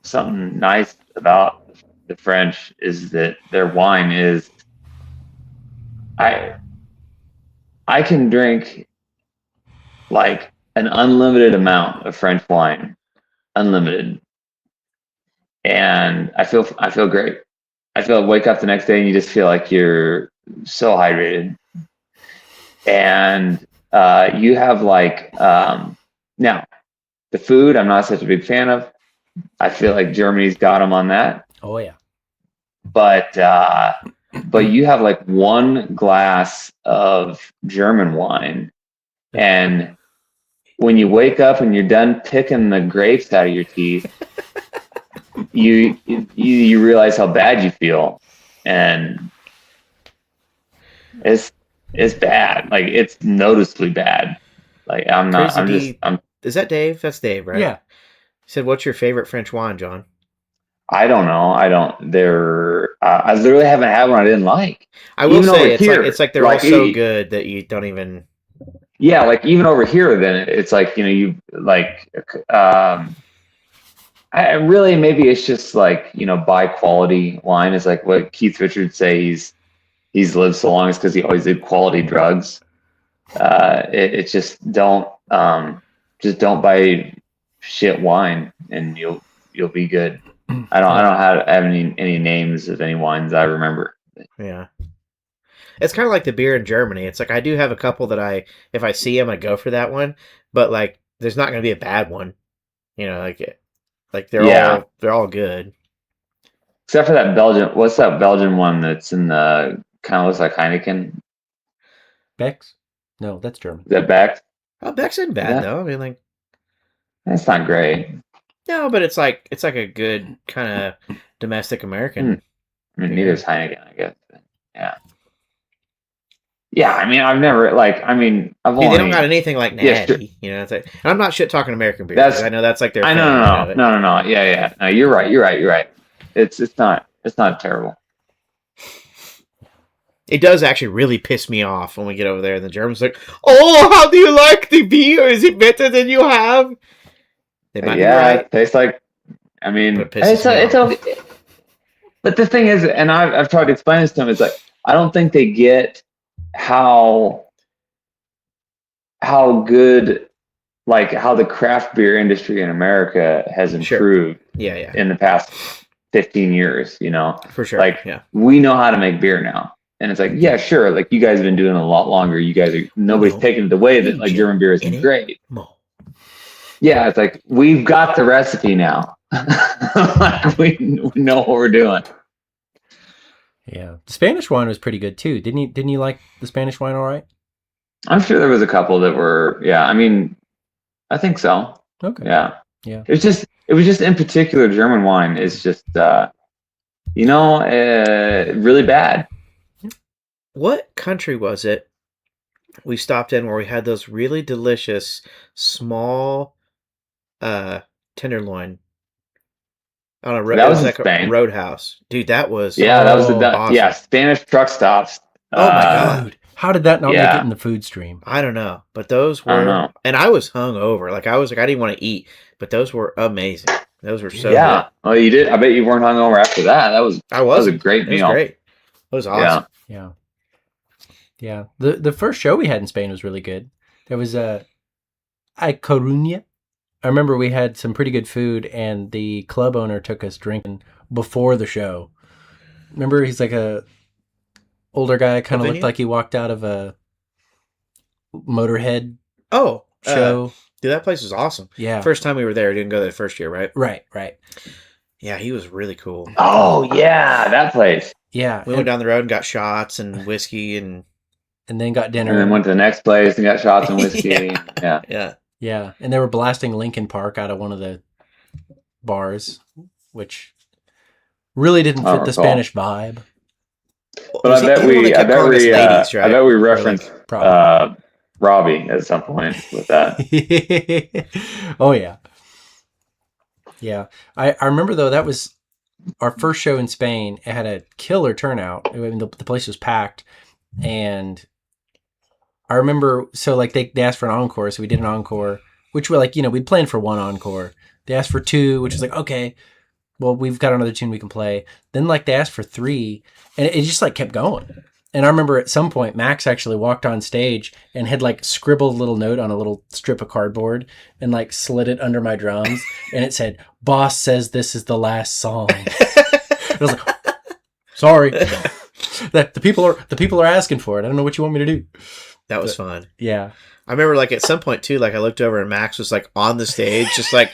something nice about the French is that their wine is. I can drink like an unlimited amount of French wine, unlimited. and I feel great. Wake up the next day and you just feel like you're so hydrated. And you have like now the food I'm not such a big fan of. I feel like Germany's got them on that. Oh yeah. But you have like one glass of German wine, and when you wake up and you're done picking the grapes out of your teeth, you realize how bad you feel, and it's bad. Like it's noticeably bad. Like Is that Dave? That's Dave, right? Yeah. He said, "What's your favorite French wine, John?" I don't know. I literally haven't had one I didn't like. I will Even say over it's like they're like, all so good that you don't even. Yeah, like even over here, then it's like, you like, I really, maybe it's just like, buy quality wine is like what Keith Richards say he's lived so long is because he always did quality drugs. It's just don't buy shit wine and you'll be good. I don't have any names of any wines I remember. Yeah. It's kind of like the beer in Germany. It's like I do have a couple that if I see them, I go for that one. But like, there's not going to be a bad one. Like they're all good. Except for that Belgian. What's that Belgian one that's in the kind of looks like Heineken? Beck's? No, that's German. Is that Beck's? Oh, Beck's isn't bad though. I mean, like, that's not great. No, but it's like a good kind of domestic American. I mean, neither is Heineken, I guess. But yeah. Yeah, I mean, I've never I've only. They don't got anything like Natty, Yeah, sure. It's like, and I'm not shit talking American beer. I know that's like their. I know, no. Yeah. No, you're right. It's not terrible. It does actually really piss me off when we get over there, and the Germans are like, "Oh, how do you like the beer? Is it better than you have?" They might be right. It tastes like. I mean, But it pisses me off. okay. But the thing is, and I've tried to explain this to them, it's like I don't think they get how good, like how the craft beer industry in America has improved in the past 15 years, For sure. Like we know how to make beer now. And it's like, yeah, sure. Like you guys have been doing it a lot longer. You guys nobody's taken it away that like German beer is great. Yeah. It's like, we've got the recipe now. Like we know what we're doing. Yeah, the Spanish wine was pretty good too. Didn't you like the Spanish wine? All right. I'm sure there was a couple that were. Yeah, I mean, I think so. Okay. Yeah. Yeah. It was just in particular German wine is just really bad. What country was it we stopped in where we had those really delicious small tenderloin? On a road, That was like Spain. a roadhouse, dude. That was that was awesome. Spanish truck stops. Oh my god! How did that not make it in the food stream? I don't know, but those were. I don't know. And I was hungover. Like I didn't want to eat, but those were amazing. Those were so good. Well, you did. I bet you weren't hungover after that. That was a great meal. It was great. It was awesome. Yeah. The first show we had in Spain was really good. There was a Coruña. I remember we had some pretty good food, and the club owner took us drinking before the show. Remember, he's like a older guy, kind of looked like he walked out of a Motorhead show. Dude, that place was awesome. Yeah. First time we were there, we didn't go there the first year, right? Right. Yeah, he was really cool. Oh, yeah, that place. Yeah. We went down the road and got shots and whiskey and then got dinner. And then went to the next place and got shots and whiskey. Yeah, and they were blasting Linkin Park out of one of the bars, which really didn't fit the Spanish vibe. But I bet we referenced Robbie at some point with that. Oh yeah. Yeah. I remember though, that was our first show in Spain. It had a killer turnout. I mean, the place was packed, and I remember, so like they asked for an encore, so we did an encore, which we're like, we'd planned for one encore. They asked for two, which was like, okay, well, we've got another tune we can play. Then like they asked for three, and it just like kept going. And I remember at some point, Max actually walked on stage and had like scribbled a little note on a little strip of cardboard and like slid it under my drums. And it said, "Boss says this is the last song." I was like, "Sorry, that the people are asking for it. I don't know what you want me to do." That was fun. Yeah. I remember like at some point too, like I looked over and Max was like on the stage, just like,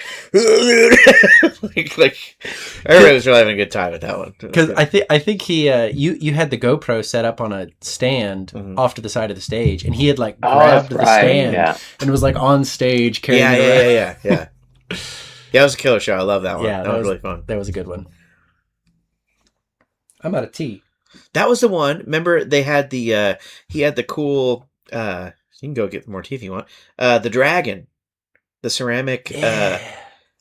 like everybody was really having a good time at that one. Because I think he you had the GoPro set up on a stand off to the side of the stage, and he had like grabbed the stand and was like on stage carrying it around. Yeah. Yeah, it was a killer show. I love that one. Yeah, that was really fun. That was a good one. I'm out of tea. That was the one. Remember they had the he had the cool you can go get more tea if you want. The dragon. The ceramic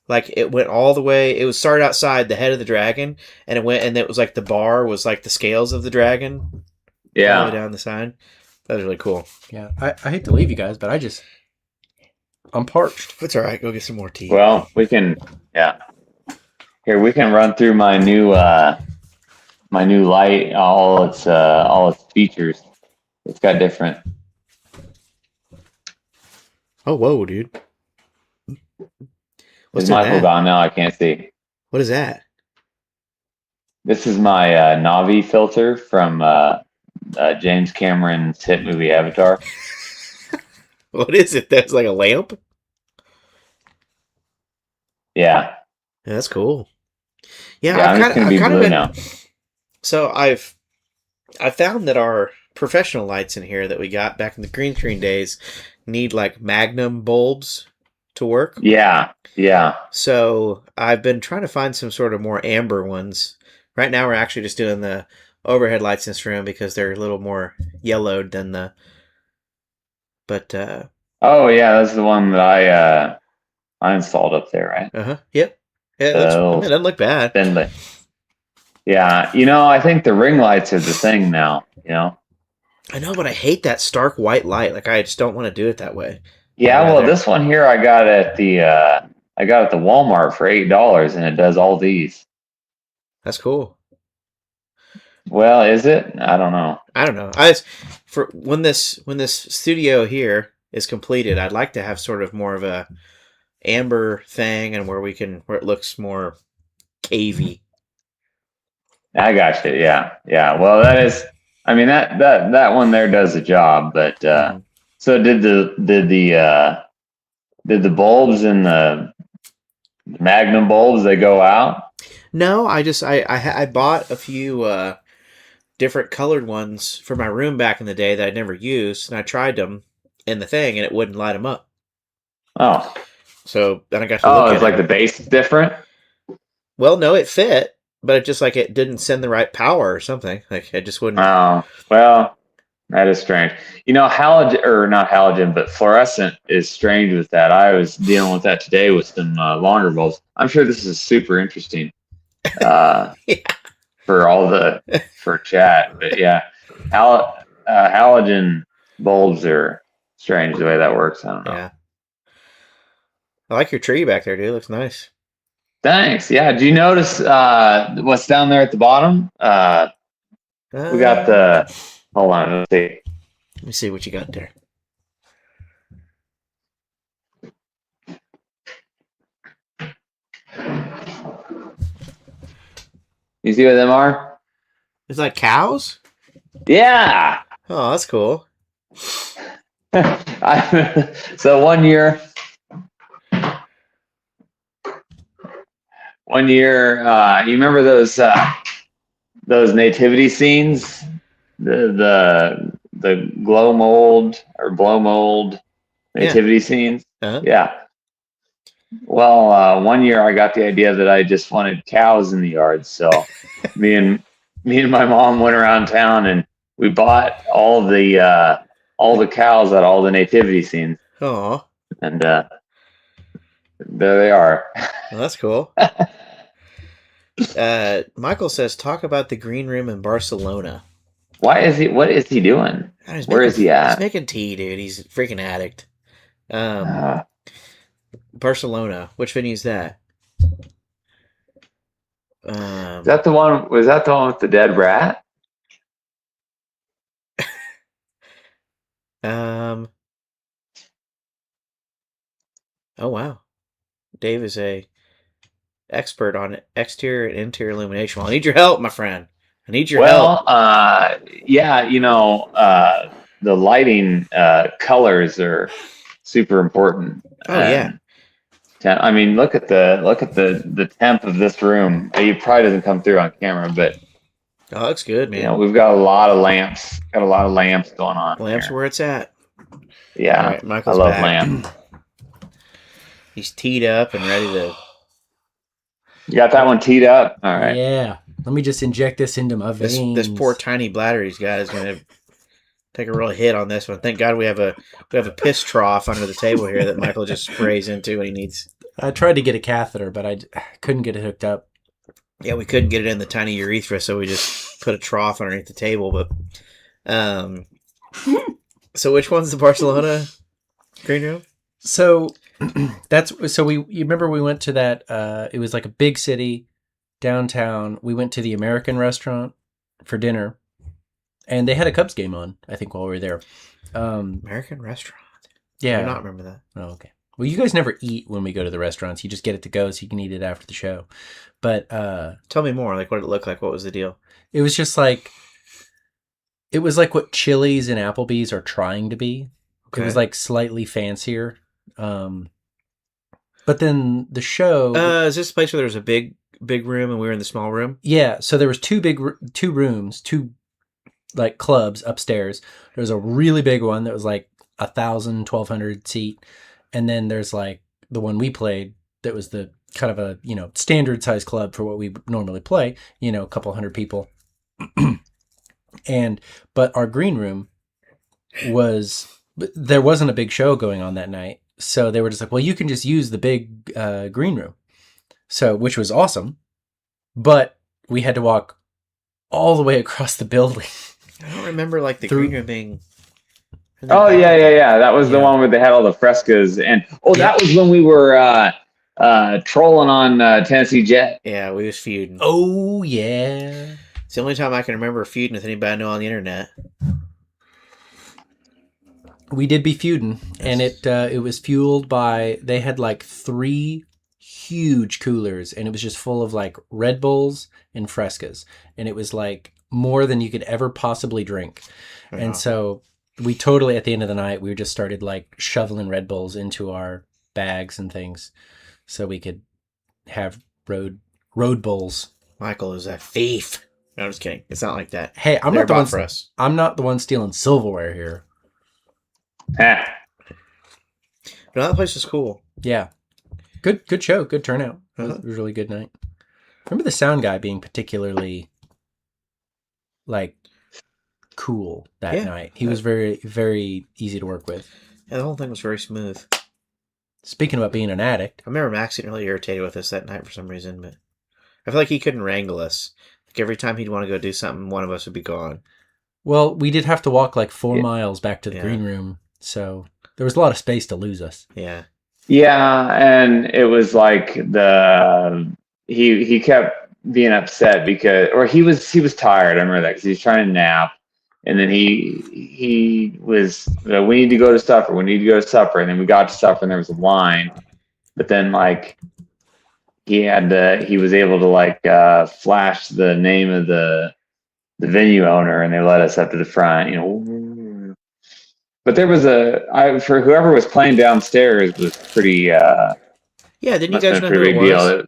like it went all the way. It was started outside the head of the dragon and it was like the bar was like the scales of the dragon. Yeah. All the way down the side. That was really cool. Yeah. I hate to leave you guys, but I'm parched. It's all right. Go get some more tea. Well, we can Here, we can run through my new light, all its features. It's got different. Oh, whoa, dude. What's Is Michael gone now? I can't see. What is that? This is my Navi filter from James Cameron's hit movie Avatar. What is it? That's like a lamp? Yeah. Yeah, that's cool. Yeah, I'm just gonna be blue now. So I've found that our professional lights in here that we got back in the green screen days need like magnum bulbs to work. Yeah. So I've been trying to find some sort of more amber ones. Right now we're actually just doing the overhead lights in this room because they're a little more yellowed than the. But oh yeah, that's the one that I installed up there, right? Yep. Yeah, it doesn't look bad. Thinly. Yeah, I think the ring lights are the thing now. I know, but I hate that stark white light. Like I just don't want to do it that way. Yeah, well, this one here I got at the Walmart for $8, and it does all these. That's cool. Well, is it? I don't know. For when this studio here is completed, I'd like to have sort of more of a amber thing, and where it looks more cavey. I got you. Yeah. Well, that is. I mean that one there does the job, but so did the bulbs and the Magnum bulbs they go out? No, I bought a few different colored ones for my room back in the day that I'd never used, and I tried them in the thing, and it wouldn't light them up. Oh, so then I got to look at it's like the base is different. Well, no, it fit. But it just like it didn't send the right power or something. Like it just wouldn't. Oh, well, that is strange. Halogen, or not halogen, but fluorescent is strange with that. I was dealing with that today with some longer bulbs. I'm sure this is super interesting Yeah. for chat. But yeah, halogen bulbs are strange the way that works. I don't know. Yeah. I like your tree back there, dude. It looks nice. Thanks. Yeah. Do you notice what's down there at the bottom? We got the. Hold on. Let's see. Let me see what you got there. You see what them are? It's like cows? Yeah. Oh, that's cool. So one year, you remember those nativity scenes, the glow mold or blow mold nativity scenes? Uh-huh. Yeah. Well, one year I got the idea that I just wanted cows in the yard, so me and my mom went around town and we bought all the cows at all the nativity scenes. Oh. And there they are. Well, that's cool. Michael says, talk about the green room in Barcelona. What is he doing? Where is he at? He's making tea, dude. He's a freaking addict. Barcelona. Which venue is that? Was that the one with the dead rat? Oh wow, Dave is a expert on exterior and interior illumination. Well, I need your help, my friend. I need your help. Well, yeah, the lighting colors are super important. Oh yeah. And I mean, look at the temp of this room. It probably doesn't come through on camera, but Oh, looks good, man. we've got a lot of lamps. Got a lot of lamps going on Lamps are here. where it's at. Yeah, All right, I Michael's love back. lamps. He's teed up and ready to. You got that one teed up? All right. Yeah. Let me just inject this into my veins. This poor tiny bladder he's got is going to take a real hit on this one. Thank God we have a piss trough under the table here that Michael just sprays into when he needs. I tried to get a catheter, but I couldn't get it hooked up. Yeah, we couldn't get it in the tiny urethra, so we just put a trough underneath the table. But, so which one's the Barcelona green room? So you remember we went to that it was like a big city downtown. We went to the American restaurant for dinner, and they had a Cubs game on, I think, while we were there. American restaurant. I Yeah. do not remember that. Oh, okay. Well, you guys never eat when we go to the restaurants. You just get it to go so you can eat it after the show. But Tell me more. Like, what did it look like? What was the deal? it was just like, it was like what Chili's and Applebee's are trying to be. It was Okay. like slightly fancier. But then the show, Is this a place where there was a big room and we were in the small room? yeah. So there was two rooms, two like clubs upstairs. There was a really big one that was like 1,000, 1,200 seat, and then there's like the one we played that was the kind of a standard size club for what we normally play. A couple hundred people, but our green room there wasn't a big show going on that night. So they were just like, well, you can just use the big green room. So, which was awesome. But we had to walk all the way across the building. I don't remember like the Through- green room being. Oh yeah. That was the Yeah. one where they had all the frescoes, and that was when we were trolling on Tennessee Jet. Yeah, we was feuding. Oh, yeah. It's the only time I can remember feuding with anybody I know on the internet. We did be feuding, and it was fueled by, they had like 3 huge coolers, and it was just full of like Red Bulls and Frescas, and it was like more than you could ever possibly drink. Wow. And so we totally, at the end of the night, we just started like shoveling Red Bulls into our bags and things so we could have road Bulls. Michael is a thief. No, I'm just kidding. It's not like that. Hey, I'm They're not the bought one for us. I'm not the one stealing silverware here. Eh. No, that place was cool. Yeah. Good show, good turnout. It Uh-huh. was a really good night. Remember the sound guy being particularly like cool that Yeah. night. He was very, very easy to work with. Yeah, the whole thing was very smooth. Speaking about being an addict, I remember Max getting really irritated with us that night for some reason, but I feel like he couldn't wrangle us. Like every time he'd want to go do something, one of us would be gone. well, we did have to walk like 4 Yeah. miles back to the Yeah. green room, so there was a lot of space to lose us. Yeah. Yeah, and it was like he kept being upset because, or he was tired. I remember that because he was trying to nap, and then he was we need to go to supper. We need to go to supper, and then we got to supper, and there was a line, but then like he was able to like flash the name of the venue owner, and they let us up to the front. But there was for whoever was playing downstairs was pretty. Yeah, didn't you Must have guys been know a who pretty it big was? deal.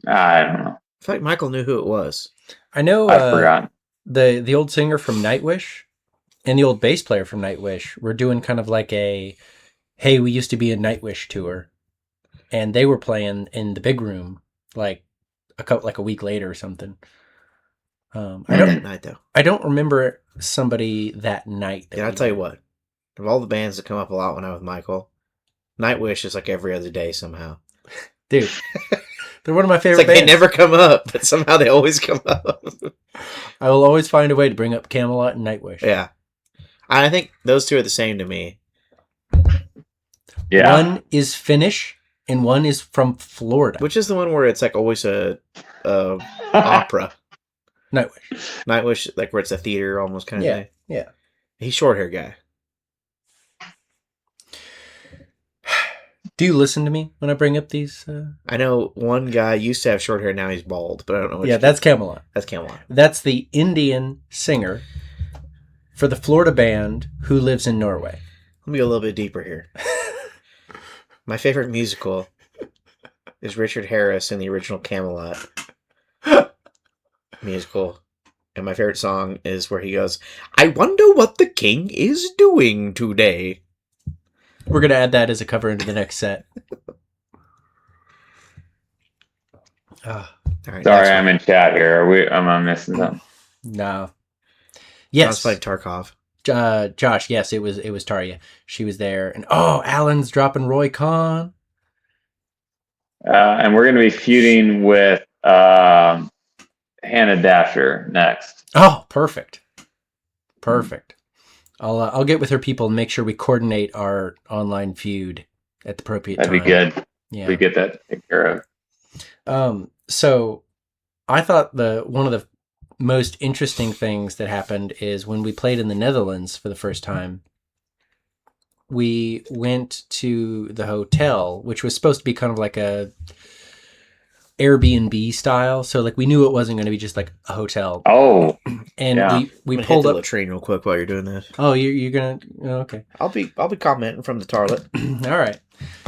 I don't know. I feel like Michael knew who it was. I know I forgot. the old singer from Nightwish and the old bass player from Nightwish were doing kind of like a, hey, we used to be a Nightwish tour, and they were playing in the big room like a week later or something. I Not don't that night though. I don't remember somebody that night. Yeah, I'll tell you what. Of all the bands that come up a lot when I'm with Michael, Nightwish is like every other day somehow. Dude, they're one of my It's favorite like bands. they never come up, but somehow they always come up. I will always find a way to bring up Camelot and Nightwish. Yeah. I think those two are the same to me. Yeah. One is Finnish and one is from Florida. Which is the one where it's like always a opera. Nightwish. Nightwish, like where it's a theater almost kind of Yeah, thing. yeah. He's short hair guy. Do you listen to me when I bring up these? I know one guy used to have short hair, now he's bald, but I don't know. Yeah, that's Camelot. That's Camelot. That's the Indian singer for the Florida band who lives in Norway. Let me go a little bit deeper here. My favorite musical is Richard Harris in the original Camelot musical. And my favorite song is where he goes, I wonder what the king is doing today. We're going to add that as a cover into the next set. All right, Sorry, I'm in chat here. Am I missing something? No. Yes. Yes. Playing Tarkov. Josh, yes, it was Tarya. She was there. And Alan's dropping Roy Khan. And we're going to be feuding with Hannah Dasher next. Oh, perfect. Perfect. I'll get with her people and make sure we coordinate our online feud at the appropriate time. That'd be good. Yeah. We get that taken care of. So I thought one of the most interesting things that happened is when we played in the Netherlands for the first time, we went to the hotel, which was supposed to be kind of like a Airbnb style. So like we knew it wasn't going to be just like a hotel. Oh, and yeah. we pulled hit the up latrine real quick while you're doing this. Oh, you're gonna okay. I'll be commenting from the toilet. All right.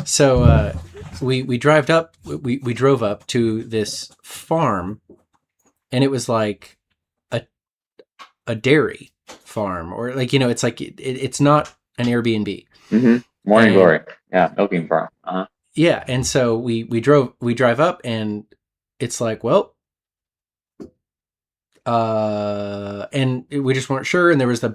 So we drove up to this farm, and it was like a dairy farm, or like it's like it's not an Airbnb. Mm-hmm. Morning Glory, yeah, milking farm. Uh-huh. Yeah, and so we drive up, and it's like, well, and we just weren't sure, and there was the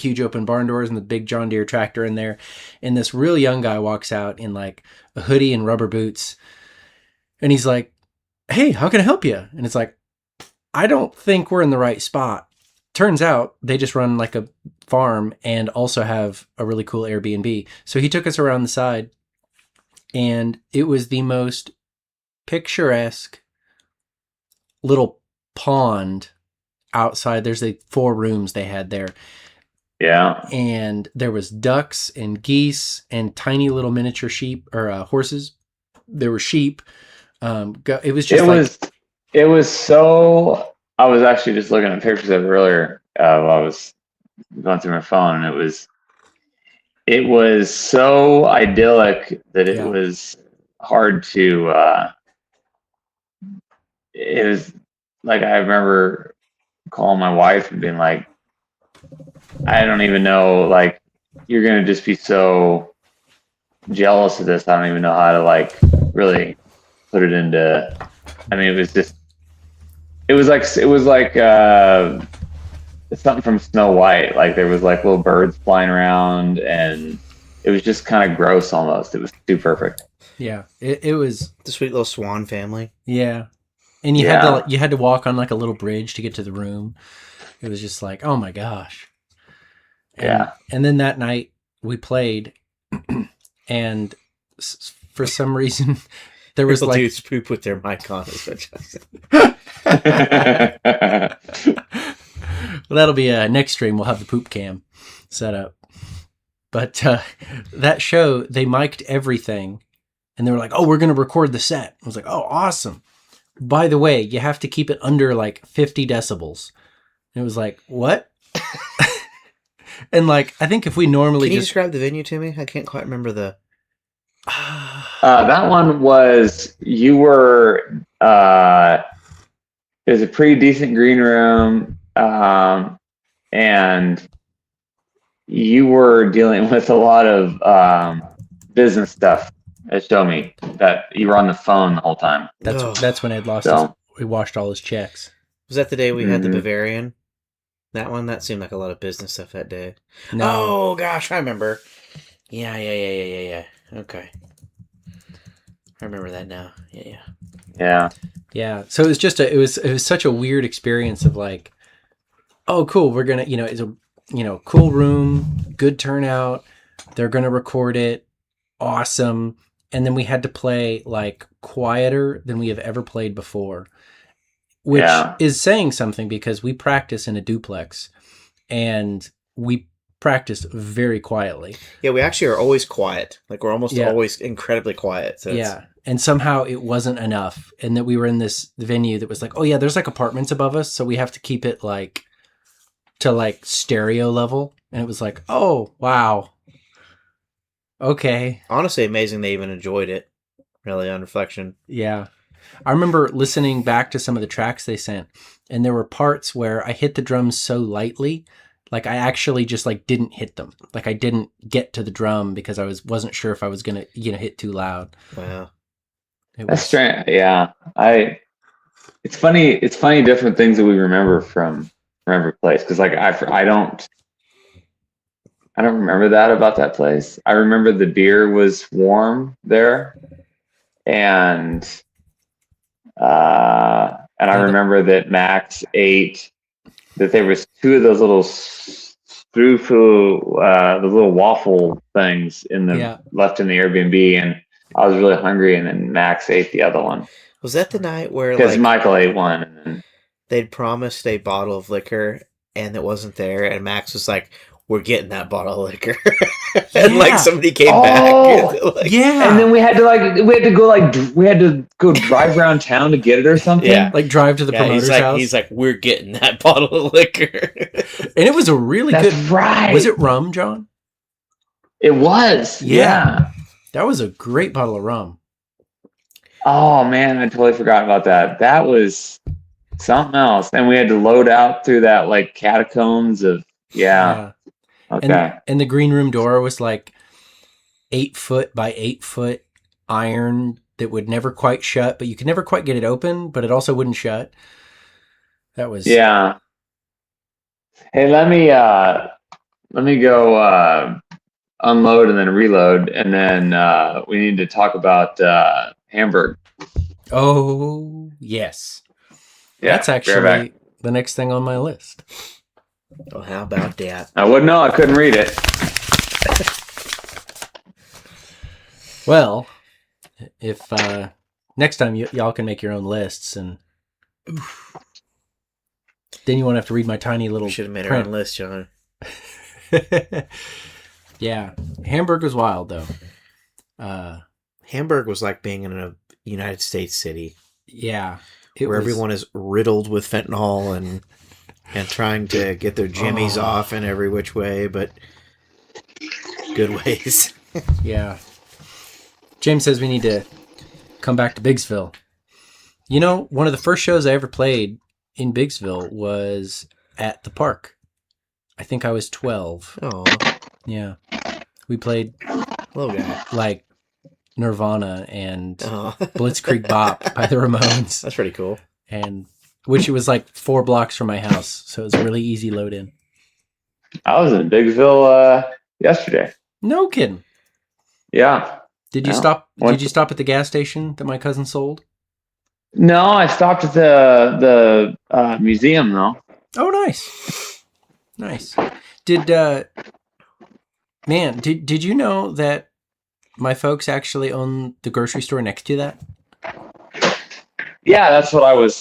huge open barn doors and the big John Deere tractor in there, and this real young guy walks out in like a hoodie and rubber boots, and he's like, "Hey, how can I help you?" And it's like, I don't think we're in the right spot. Turns out they just run like a farm and also have a really cool Airbnb. So he took us around the side, and it was the most picturesque little pond outside. There's like 4 rooms they had there. Yeah. And there was ducks and geese and tiny little miniature sheep or horses. There were sheep. It was just it was so, I was actually just looking at pictures of it earlier while I was going through my phone, and it was so idyllic that it was hard to, it was like, I remember calling my wife and being like, I don't even know, like, you're going to just be so jealous of this. I don't even know how to like really put it into, I mean, it was like something from Snow White. Like there was like little birds flying around, and it was just kind of gross almost. It was too perfect. Yeah, it was the sweet little swan family. Yeah, and you had to walk on like a little bridge to get to the room. It was just like, oh my gosh. And then that night we played, and for some reason there was like dudes poop with their mic on. Well, that'll be next stream. We'll have the poop cam set up. But that show, they mic'd everything, and they were like, "Oh, we're gonna record the set." I was like, "Oh, awesome!" By the way, you have to keep it under like 50 decibels. And it was like, what? And like, I think if we normally Can you describe the venue to me? I can't quite remember the. That one was, you were, it was a pretty decent green room, and you were dealing with a lot of business stuff. It showed me that you were on the phone the whole time. That's when Ed lost we washed all his checks. Was that the day we had the Bavarian? That one? That seemed like a lot of business stuff that day. No. Oh, gosh, I remember. Yeah. Okay. I remember that now. Yeah. So it was just it was such a weird experience of like, oh, cool. We're going to, it's a, cool room, good turnout. They're going to record it. Awesome. And then we had to play like quieter than we have ever played before, which is saying something because we practice in a duplex, and we practiced very quietly. Yeah, we actually are always quiet. Like we're almost Yeah. always incredibly quiet. So it's- Yeah. And somehow it wasn't enough. And that we were in this venue that was like, oh yeah, there's like apartments above us. So we have to keep it like to like stereo level. And it was like, oh, wow. Okay. honestly amazing they even enjoyed it. Really, on reflection. Yeah. I remember listening back to some of the tracks they sent, and there were parts where I hit the drums so lightly, like I actually just like didn't hit them. Like I didn't get to the drum because I wasn't sure if I was gonna hit too loud. Wow. It That's was strange. Yeah, It's funny. It's funny. Different things that we remember from every place. Because like I don't remember that about that place. I remember the beer was warm there, and I remember that Max ate that there was two of those little the little waffle things in the left in the Airbnb, and I was really hungry, and then Max ate the other one. Was that the night where Because like Michael ate one, and then they'd promised a bottle of liquor and it wasn't there, and Max was like, "We're getting that bottle of liquor," and like somebody came back. And, like, yeah. and then we had to go drive around town to get it or something. Yeah. Like drive to the promoter's house. He's like, "We're getting that bottle of liquor," and it was a really That's good. right. Was it rum, John? It was. Yeah. That was a great bottle of rum. Oh man, I totally forgot about that. That was something else. And we had to load out through that like catacombs of Okay. And the green room door was like 8 foot by 8 foot iron that would never quite shut, but you could never quite get it open, but it also wouldn't shut. That was Hey, let me go unload and then reload, and then we need to talk about Hamburg. Oh yes. Yeah, That's actually the next thing on my list. Well, how about that? I wouldn't know. I couldn't read it. Well, if next time y'all can make your own lists, and then you won't have to read my tiny little. We should have made our print. own list, John. Yeah, Hamburg was wild though. Hamburg was like being in a United States city. Yeah, where everyone is riddled with fentanyl and trying to get their jimmies off in every which way, but good ways. Yeah. James says we need to come back to Biggsville. You know, one of the first shows I ever played in Biggsville was at the park. I think I was 12. Oh. Yeah. We played like Nirvana and Blitzkrieg Bop by the Ramones. That's pretty cool. And which it was like 4 blocks from my house, so it was a really easy load in. I was in Biggsville yesterday. No kidding. Yeah. Did you stop? Did you stop at the gas station that my cousin sold? No, I stopped at the museum though. Oh, nice, nice. Did you know that my folks actually own the grocery store next to that? Yeah, that's what I was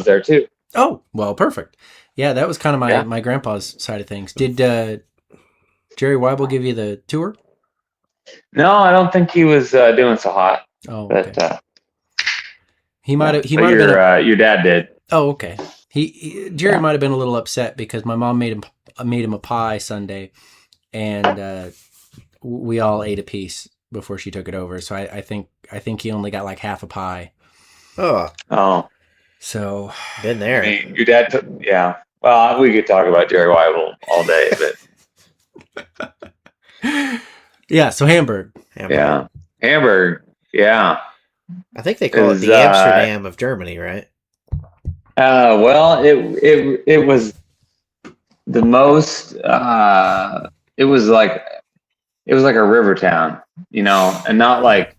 there too. Oh, well, perfect. Yeah, that was kind of my grandpa's side of things. Did Jerry Weibel give you the tour? No, I don't think he was doing so hot. Oh, okay. But, he might have. Your dad did. Oh, okay. Jerry might have been a little upset because my mom made him a pie Sunday, and we all ate a piece before she took it over. So I think he only got like half a pie. Oh. So been there. I mean, your dad yeah. Well, we could talk about Jerry Weibel all day, but yeah. So Hamburg. Yeah, Hamburg. Yeah. I think they call it the Amsterdam of Germany, right? Well, it was the most. It was like a river town, you know, and not like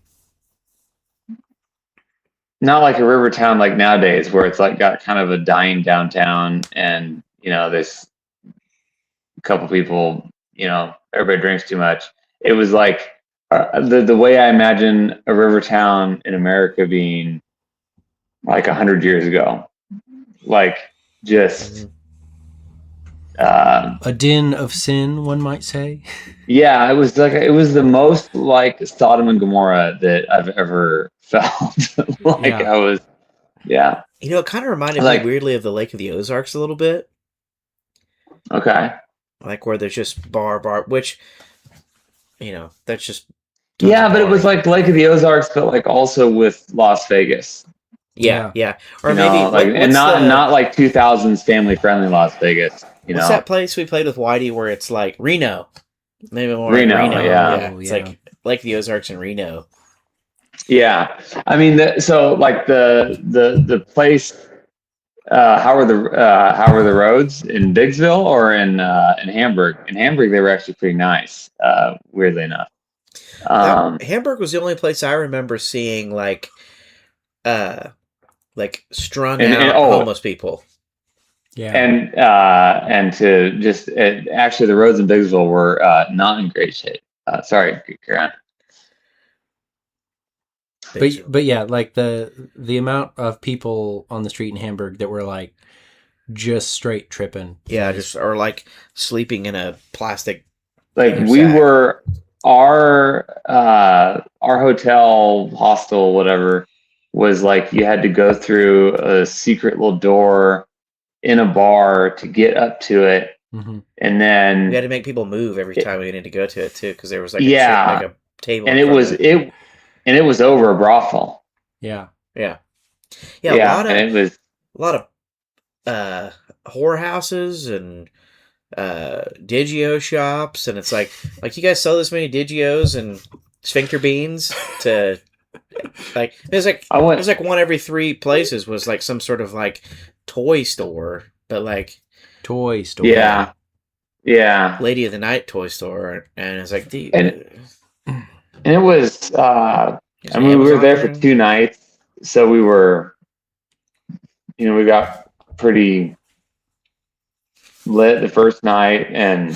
a river town like nowadays where it's like got kind of a dying downtown, and you know there's a couple people, you know, everybody drinks too much. It was like the way I imagine a river town in America being like 100 years ago, like just A din of sin, one might say. Yeah, it was the most like Sodom and Gomorrah that I've ever felt. Like Yeah. I was, yeah, It kind of reminded me like weirdly of the Lake of the Ozarks a little bit, okay, like where there's just bar, which that's just tons yeah, of but it was bar. like Lake of the Ozarks, but like also with Las Vegas. Yeah. Or You maybe know, like and not like 2000s family friendly Las Vegas. You what's know, that place we played with Whitey where it's like Reno? Maybe more Reno, like Reno. yeah. It's Yeah. like Lake of the Ozarks in Reno. Yeah, I mean, so like the place. How were the roads in Biggsville or in Hamburg? In Hamburg, they were actually pretty nice. Weirdly enough. Hamburg was the only place I remember seeing like strung out homeless people. Yeah. And to just actually the roads in Biggsville were not in great shape. Sorry, Karen. But yeah, like the amount of people on the street in Hamburg that were like just straight tripping. Yeah, just or like sleeping in a plastic. Like sack. we were our hotel hostel whatever was like you had to go through a secret little door in a bar to get up to it, Mhm. and then We had to make people move every time we needed to go to it too, because there was like Yeah. a table, and in it front was of it. it was over a brothel. Yeah. Yeah. Yeah, a and it was lot of whorehouses and Digio shops, and it's like you guys sell this many Digios and sphincter beans to like there's like I went there's like one every 3 places was like some sort of like toy store, but like Toy store. yeah Lady of the Night toy store, and it's like and it was I mean we were there for 2 nights, so we were we got pretty lit the first night, and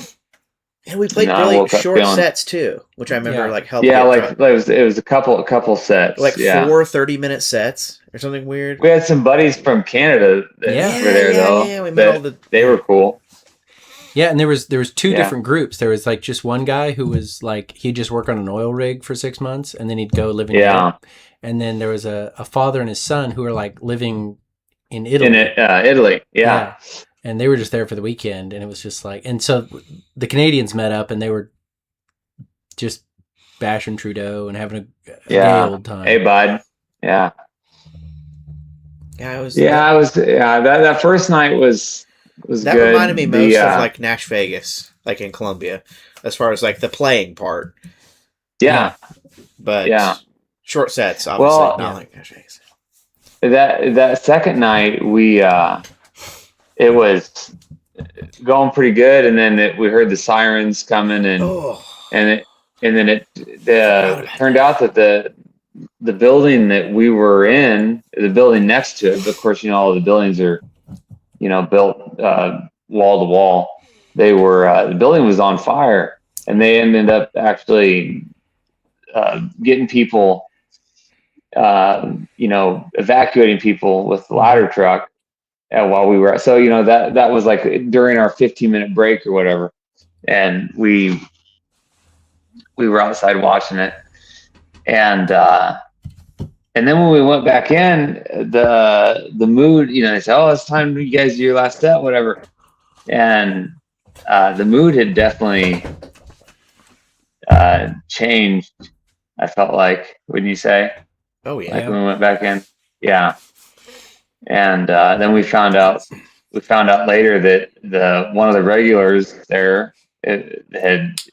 we played I really woke up short feeling- sets too, which I remember Yeah. like helped. yeah, get like drunk. it was a couple sets, like yeah. 4 30-minute sets or something weird. We had some buddies from Canada that Yeah. were there though. Yeah, we met all the. They were cool. Yeah, and there was 2 Yeah. different groups. There was like just one guy who was like he'd just work on an oil rig for 6 months and then he'd go live in Yeah. Europe. And then there was a father and his son who were like living in Italy. In Italy, yeah. And they were just there for the weekend, and it was just like, and so the Canadians met up, and they were just bashing Trudeau and having a Yeah. gay old time. Hey, bud. Yeah. Yeah, it was. Yeah, it was. Yeah, that first night was That good. reminded me most of like Nash Vegas, like in Colombia, as far as like the playing part. Yeah. But short sets, obviously, Well, not like Nash Vegas. That second night we it was going pretty good, and then we heard the sirens coming, and then it turned out that the building that we were in, the building next to it, but of course all the buildings are built wall to wall. They were the building was on fire, and they ended up actually getting people evacuating people with the ladder truck while we were so that was like during our 15-minute break or whatever, and we were outside watching it, and then when we went back in, the mood, they said, oh, it's time you guys do your last set, whatever, and the mood had definitely changed. I felt like, wouldn't you say? Oh yeah. Like when we went back in, yeah. And then we found out later that one of the regulars there was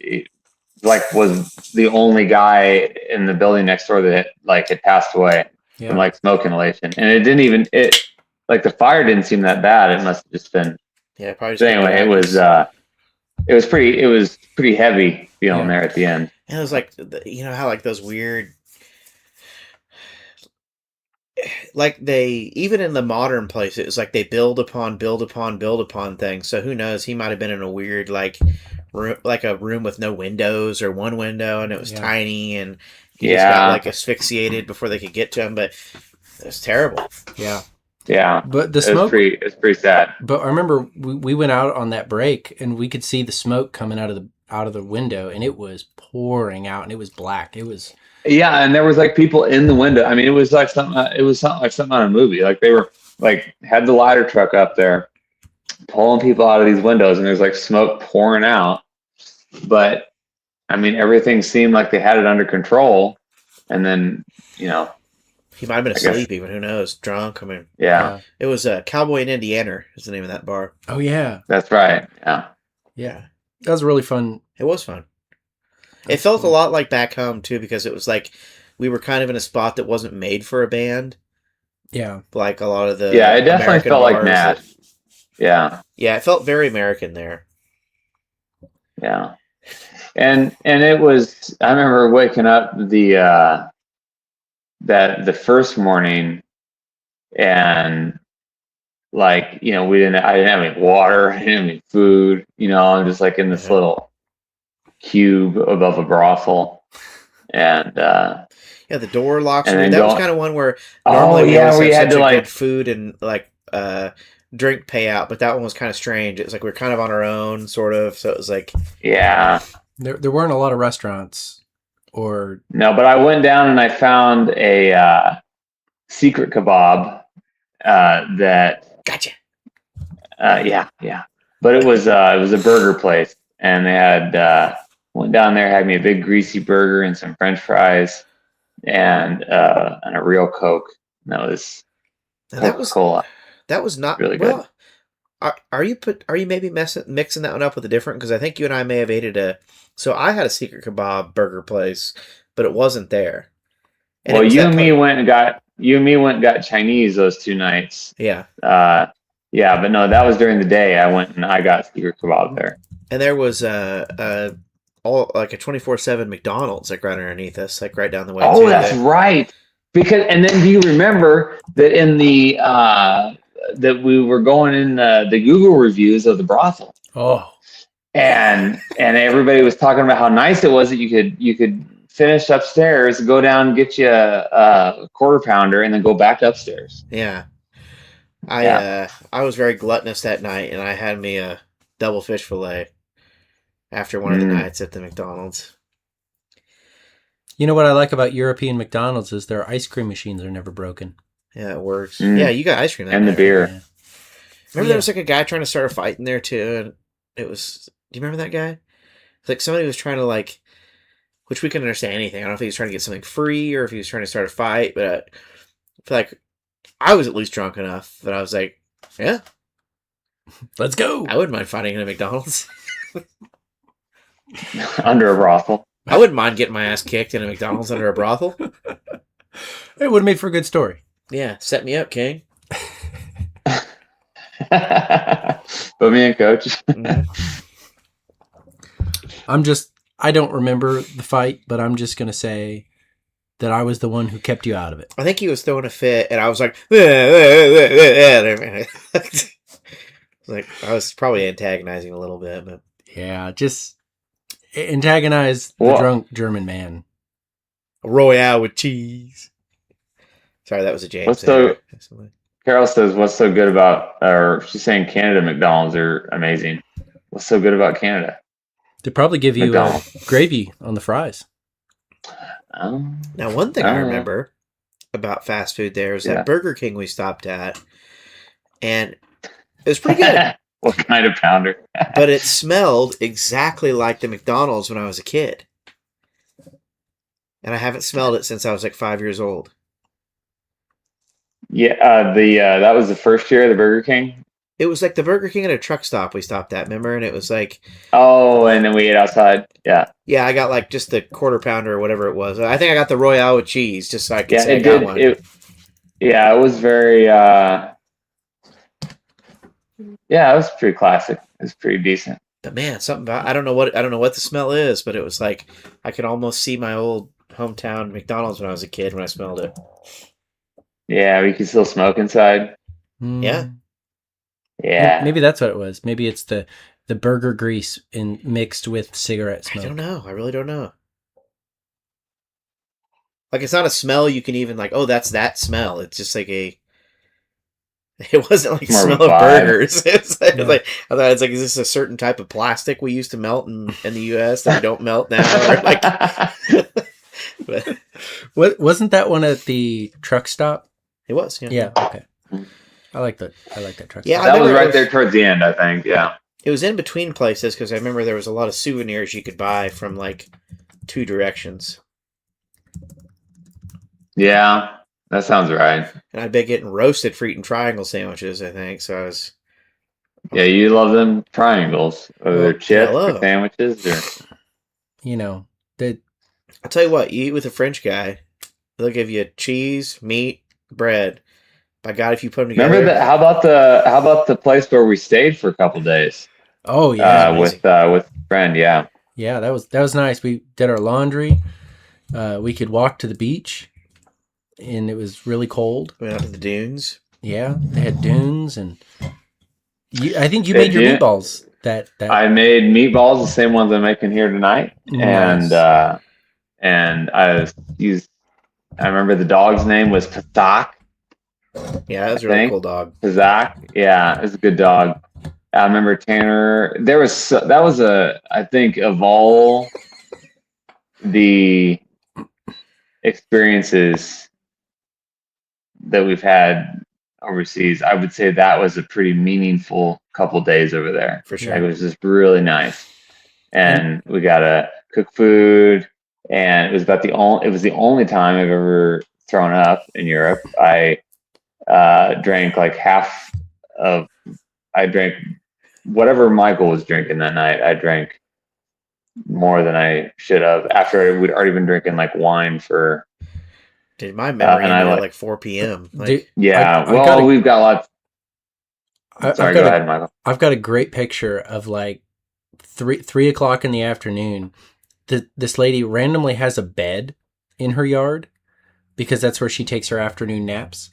the only guy in the building next door that had passed away from smoke inhalation, and it didn't even the fire didn't seem that bad. It must have just been probably. So anyway, it was pretty heavy feeling there at the end. And it was like how like those weird. Like they even in the modern place, it was like they build upon things. So who knows? He might have been in a weird room, like a room with no windows or one window, and it was tiny, and he just got asphyxiated before they could get to him. But it was terrible. Yeah. Yeah. But the It was smoke. pretty sad. But I remember we went out on that break and we could see the smoke coming out of the window, and it was pouring out, and it was black. It was Yeah, and there was like people in the window. I mean, it was like something. It was something like something on a movie. Like they were like had the ladder truck up there, pulling people out of these windows, and there's like smoke pouring out. But I mean, everything seemed like they had it under control. And then, He might have been I guess- asleep, even. Who knows? Drunk. I mean, yeah, it was Cowboy in Indiana is the name of that bar. Oh yeah, that's right. Yeah. Yeah, that was really fun. it was fun. It felt a lot like back home too, because it was like we were kind of in a spot that wasn't made for a band. Yeah, Like a lot of the Yeah, it definitely American felt like bars Nat. that- Yeah. Yeah, it felt very American there. Yeah. And it was, I remember waking up the first morning and like, I didn't have any water, I didn't have any food, I'm just like in this Yeah. little cube above a brothel. And, Yeah, the door locks. And I mean, then that was go- kind of one where oh normally we yeah, always we have had such to a like, good food and like drink payout, but that one was kind of strange. It was like we were kind of on our own, sort of. So it was like, yeah, there weren't a lot of restaurants or no, but I went down and I found a, secret kebab, that, gotcha. yeah. But it was a burger place, and they had went down there, had me a big greasy burger and some French fries, and a real Coke. And that was Now, that was Coca-Cola. that was not Really well. Are you maybe mixing that one up with a different? Because I think you and I may have ate So I had a secret kebab burger place, but it wasn't there. And it Well, was you that and me pla- went and got Chinese those 2 nights. Yeah, Yeah, but no, that was during the day. I went and I got secret kebab there. and there was all like a 24/7 McDonald's like right underneath us, like right down the way. Oh, too, that's that- right. And then do you remember that in the that we were going in the Google reviews of the brothel, and everybody was talking about how nice it was that you could finish upstairs, go down, get you a quarter pounder, and then go back upstairs. Yeah. I was very gluttonous that night, and I had me a double fish fillet after one of the nights at the McDonald's. You know what I like about European McDonald's is their ice cream machines are never broken. Yeah, it works. Mm. Yeah, you got ice cream that And the night, beer. right? Remember there was like a guy trying to start a fight in there too, and it was. Do you remember that guy? It's like somebody was trying to like, which we couldn't understand anything. I don't know if he was trying to get something free or if he was trying to start a fight, but I feel like I was at least drunk enough that I was like, yeah, Let's go. I wouldn't mind fighting in a McDonald's. Under a brothel. I wouldn't mind getting my ass kicked in a McDonald's under a brothel. It would have made for a good story. Yeah, set me up, King. Put me in, coach. Mhm. I don't remember the fight, but I'm just going to say that I was the one who kept you out of it. I think he was throwing a fit, and I was like, like I was probably antagonizing a little bit, but Yeah, just antagonize the Well- drunk German man. a Royale with cheese. Sorry, that was a James. What's Carol says, what's so good about, or she's saying Canada McDonald's are amazing. What's so good about Canada? They probably give you McDonald's. gravy on the fries. Now, one thing I Oh. remember about fast food there is Yeah. that Burger King we stopped at, and it was pretty good, What kind of pounder? but it smelled exactly like the McDonald's when I was a kid. And I haven't smelled it since I was like 5 years old. Yeah, that was the first year of the Burger King. It was like the Burger King at a truck stop we stopped at, remember? And it was like, Oh, and then we ate outside. Yeah, yeah, I got like just the quarter pounder or whatever it was. I think I got the Royale with cheese just so I could yeah, say I it got did. one. Yeah, it was very. Yeah, it was pretty classic. It was pretty decent. But man, something about I don't know what the smell is, but it was like I could almost see my old hometown McDonald's when I was a kid when I smelled it. Yeah, we could still smoke inside. Mm. Yeah. Yeah, Maybe that's what it was. Maybe it's the burger grease mixed with cigarette I smoke. don't know. I really don't know. Like it's not a smell you can even like, oh, that's that smell. It's just like It wasn't like More of a smell of vibe. burgers. It was like I thought it's like, is this a certain type of plastic we used to melt in the U.S. that we don't melt now? Or like, but What wasn't that one at the truck stop? it was, yeah. Yeah. Okay. I like that. I like that truck. Yeah, stop. That was remember right there towards the end, I think. Yeah. It was in between places because I remember there was a lot of souvenirs you could buy from like two directions, Yeah, that sounds right. and I'd been getting roasted for eating triangle sandwiches. I think so. I was Yeah, you love them triangles. Whether they're Well, chips hello. or sandwiches or You know, the I'll tell you what, you eat with a French guy, they'll give you cheese, meat, bread. By God, if you put them together, remember that? How about the place where we stayed for a couple days? oh yeah, amazing. With a friend. Yeah. yeah, that was nice. We did our laundry. We could walk to the beach, and it was really cold. went out to the dunes. Yeah, they had dunes, and I think you They made your did. meatballs. That I made meatballs, the same ones I'm making here tonight, Nice. and I used. I remember the dog's name was Patak. Yeah, that was a I really think. cool dog. Patak. Yeah, it was a good dog. I remember Tanner. That was I think of all the experiences that we've had overseas, I would say that was a pretty meaningful couple days over there. For sure. Like, it was just really nice, and we got to cook food, and it was the only time I've ever thrown up in Europe. I drank like half of. I drank whatever Michael was drinking that night. I drank more than I should have after we'd already been drinking like wine for. Dude, my memory and I ended at like- like 4 p.m. Like, Dude, Yeah, I well, gotta- we've got lots. I've Sorry, got go a- ahead, Michael. I've got a great picture of like 3 o'clock in the afternoon. This lady randomly has a bed in her yard because that's where she takes her afternoon naps.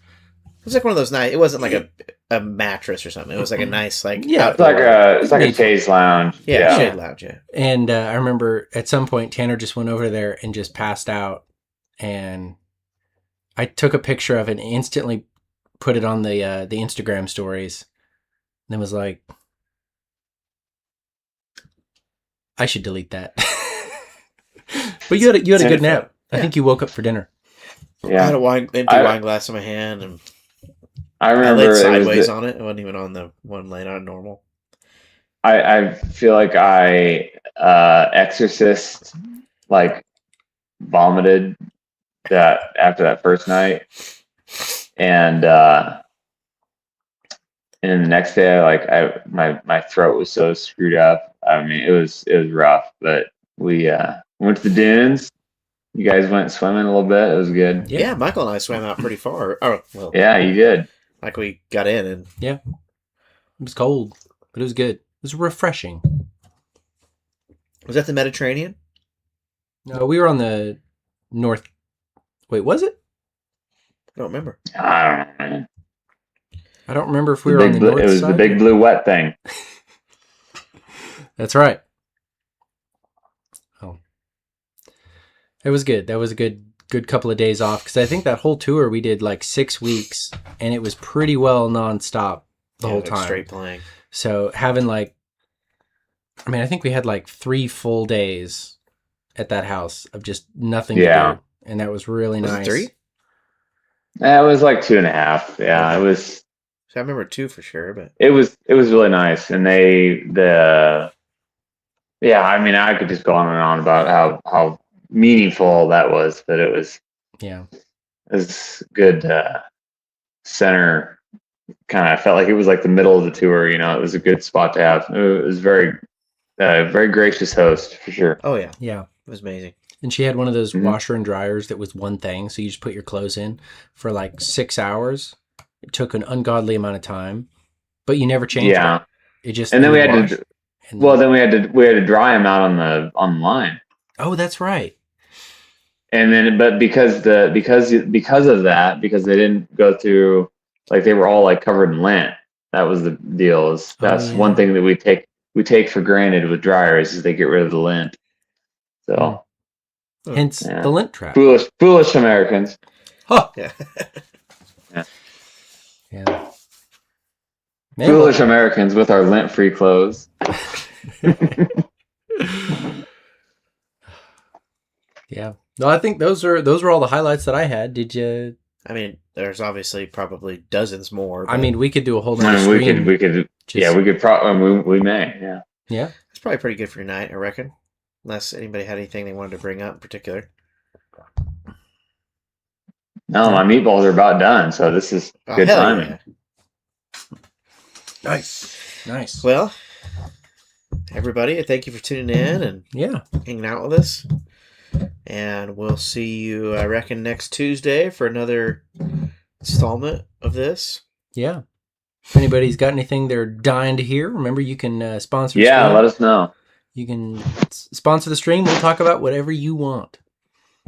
it was like one of those nights. It wasn't like a mattress or something. It was like a nice like Yeah, It's like outdoor- a chaise lounge. yeah, shade lounge. Yeah, And I remember at some point Tanner just went over there and just passed out, and I took a picture of it and instantly put it on the Instagram stories, and then was like, I should delete that. But you had a good nap. I think you woke up for dinner. I Yeah. had a empty wine glass in my hand, and I I remember laid it was sideways on it. I wasn't even on the one laying on normal. I feel like I exorcist like vomited that after that first night, and then the next day my throat was so screwed up. I mean, it was rough, but we went to the dunes. You guys went swimming a little bit. It was good. Yeah, Michael and I swam out pretty far. Oh, well, Yeah, you did. like we got in, and It was cold, but it was good. It was refreshing. was that the Mediterranean? No, we were on the north. Wait, was it? I don't remember. I don't know, man. I don't remember if we were on the north It was side. the big blue wet thing. That's right. Oh, it was good. That was a good couple of days off because I think that whole tour we did like 6 weeks, and it was pretty well nonstop the Yeah, whole like time. straight playing. So having I think we had like 3 full days at that house of just nothing Yeah. to do, and that was really Was it nice. 3? It was like 2.5. Yeah, Okay. it was. So I remember 2 for sure, but It was really nice, and yeah. I mean, I could just go on and on about how meaningful that was, but it was Yeah. good center. Kind of felt like it was like the middle of the tour. You know, it was a good spot to have. It was very gracious host for sure. oh yeah, Yeah. it was amazing. And she had one of those Mhm. washer and dryers that was one thing. So you just put your clothes in for like 6 hours. It took an ungodly amount of time, but you never changed Yeah, it. It just, and then we would had wash. to. And- Well, then we had to dry them out on the line. oh, that's right. And then, but because of that, because they didn't go through, like they were all like covered in lint. That was the deal. That's yeah. one thing that we take for granted with dryers is they get rid of the lint. So Hence Yeah. the lint trap. foolish Americans. Huh. Yeah. Yeah. Man, Foolish Americans with our lint-free clothes. yeah. No, I think those were all the highlights that I had. Did you? I mean, there's obviously probably dozens more. I but mean, we could do a whole I nother mean, stream. we could, just- yeah, we could probably, we may, yeah. Yeah. it's probably pretty good for your night, I reckon. Unless anybody had anything they wanted to bring up in particular. No, my meatballs are about done, so this is Oh, good hell timing. yeah. Nice. Well, everybody, thank you for tuning in and Yeah. hanging out with us. And we'll see you, I reckon, next Tuesday for another installment of this. Yeah. If anybody's got anything they're dying to hear, remember you can sponsor. Yeah, the stream. let us know. You can sponsor the stream. We'll talk about whatever you want.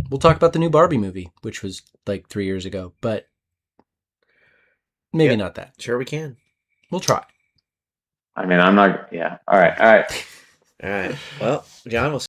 We'll talk about the new Barbie movie, which was like 3 years ago, but maybe Yeah. not that. Sure we can. We'll try. I mean, I'm not, yeah. All right. All right. Well, John, we'll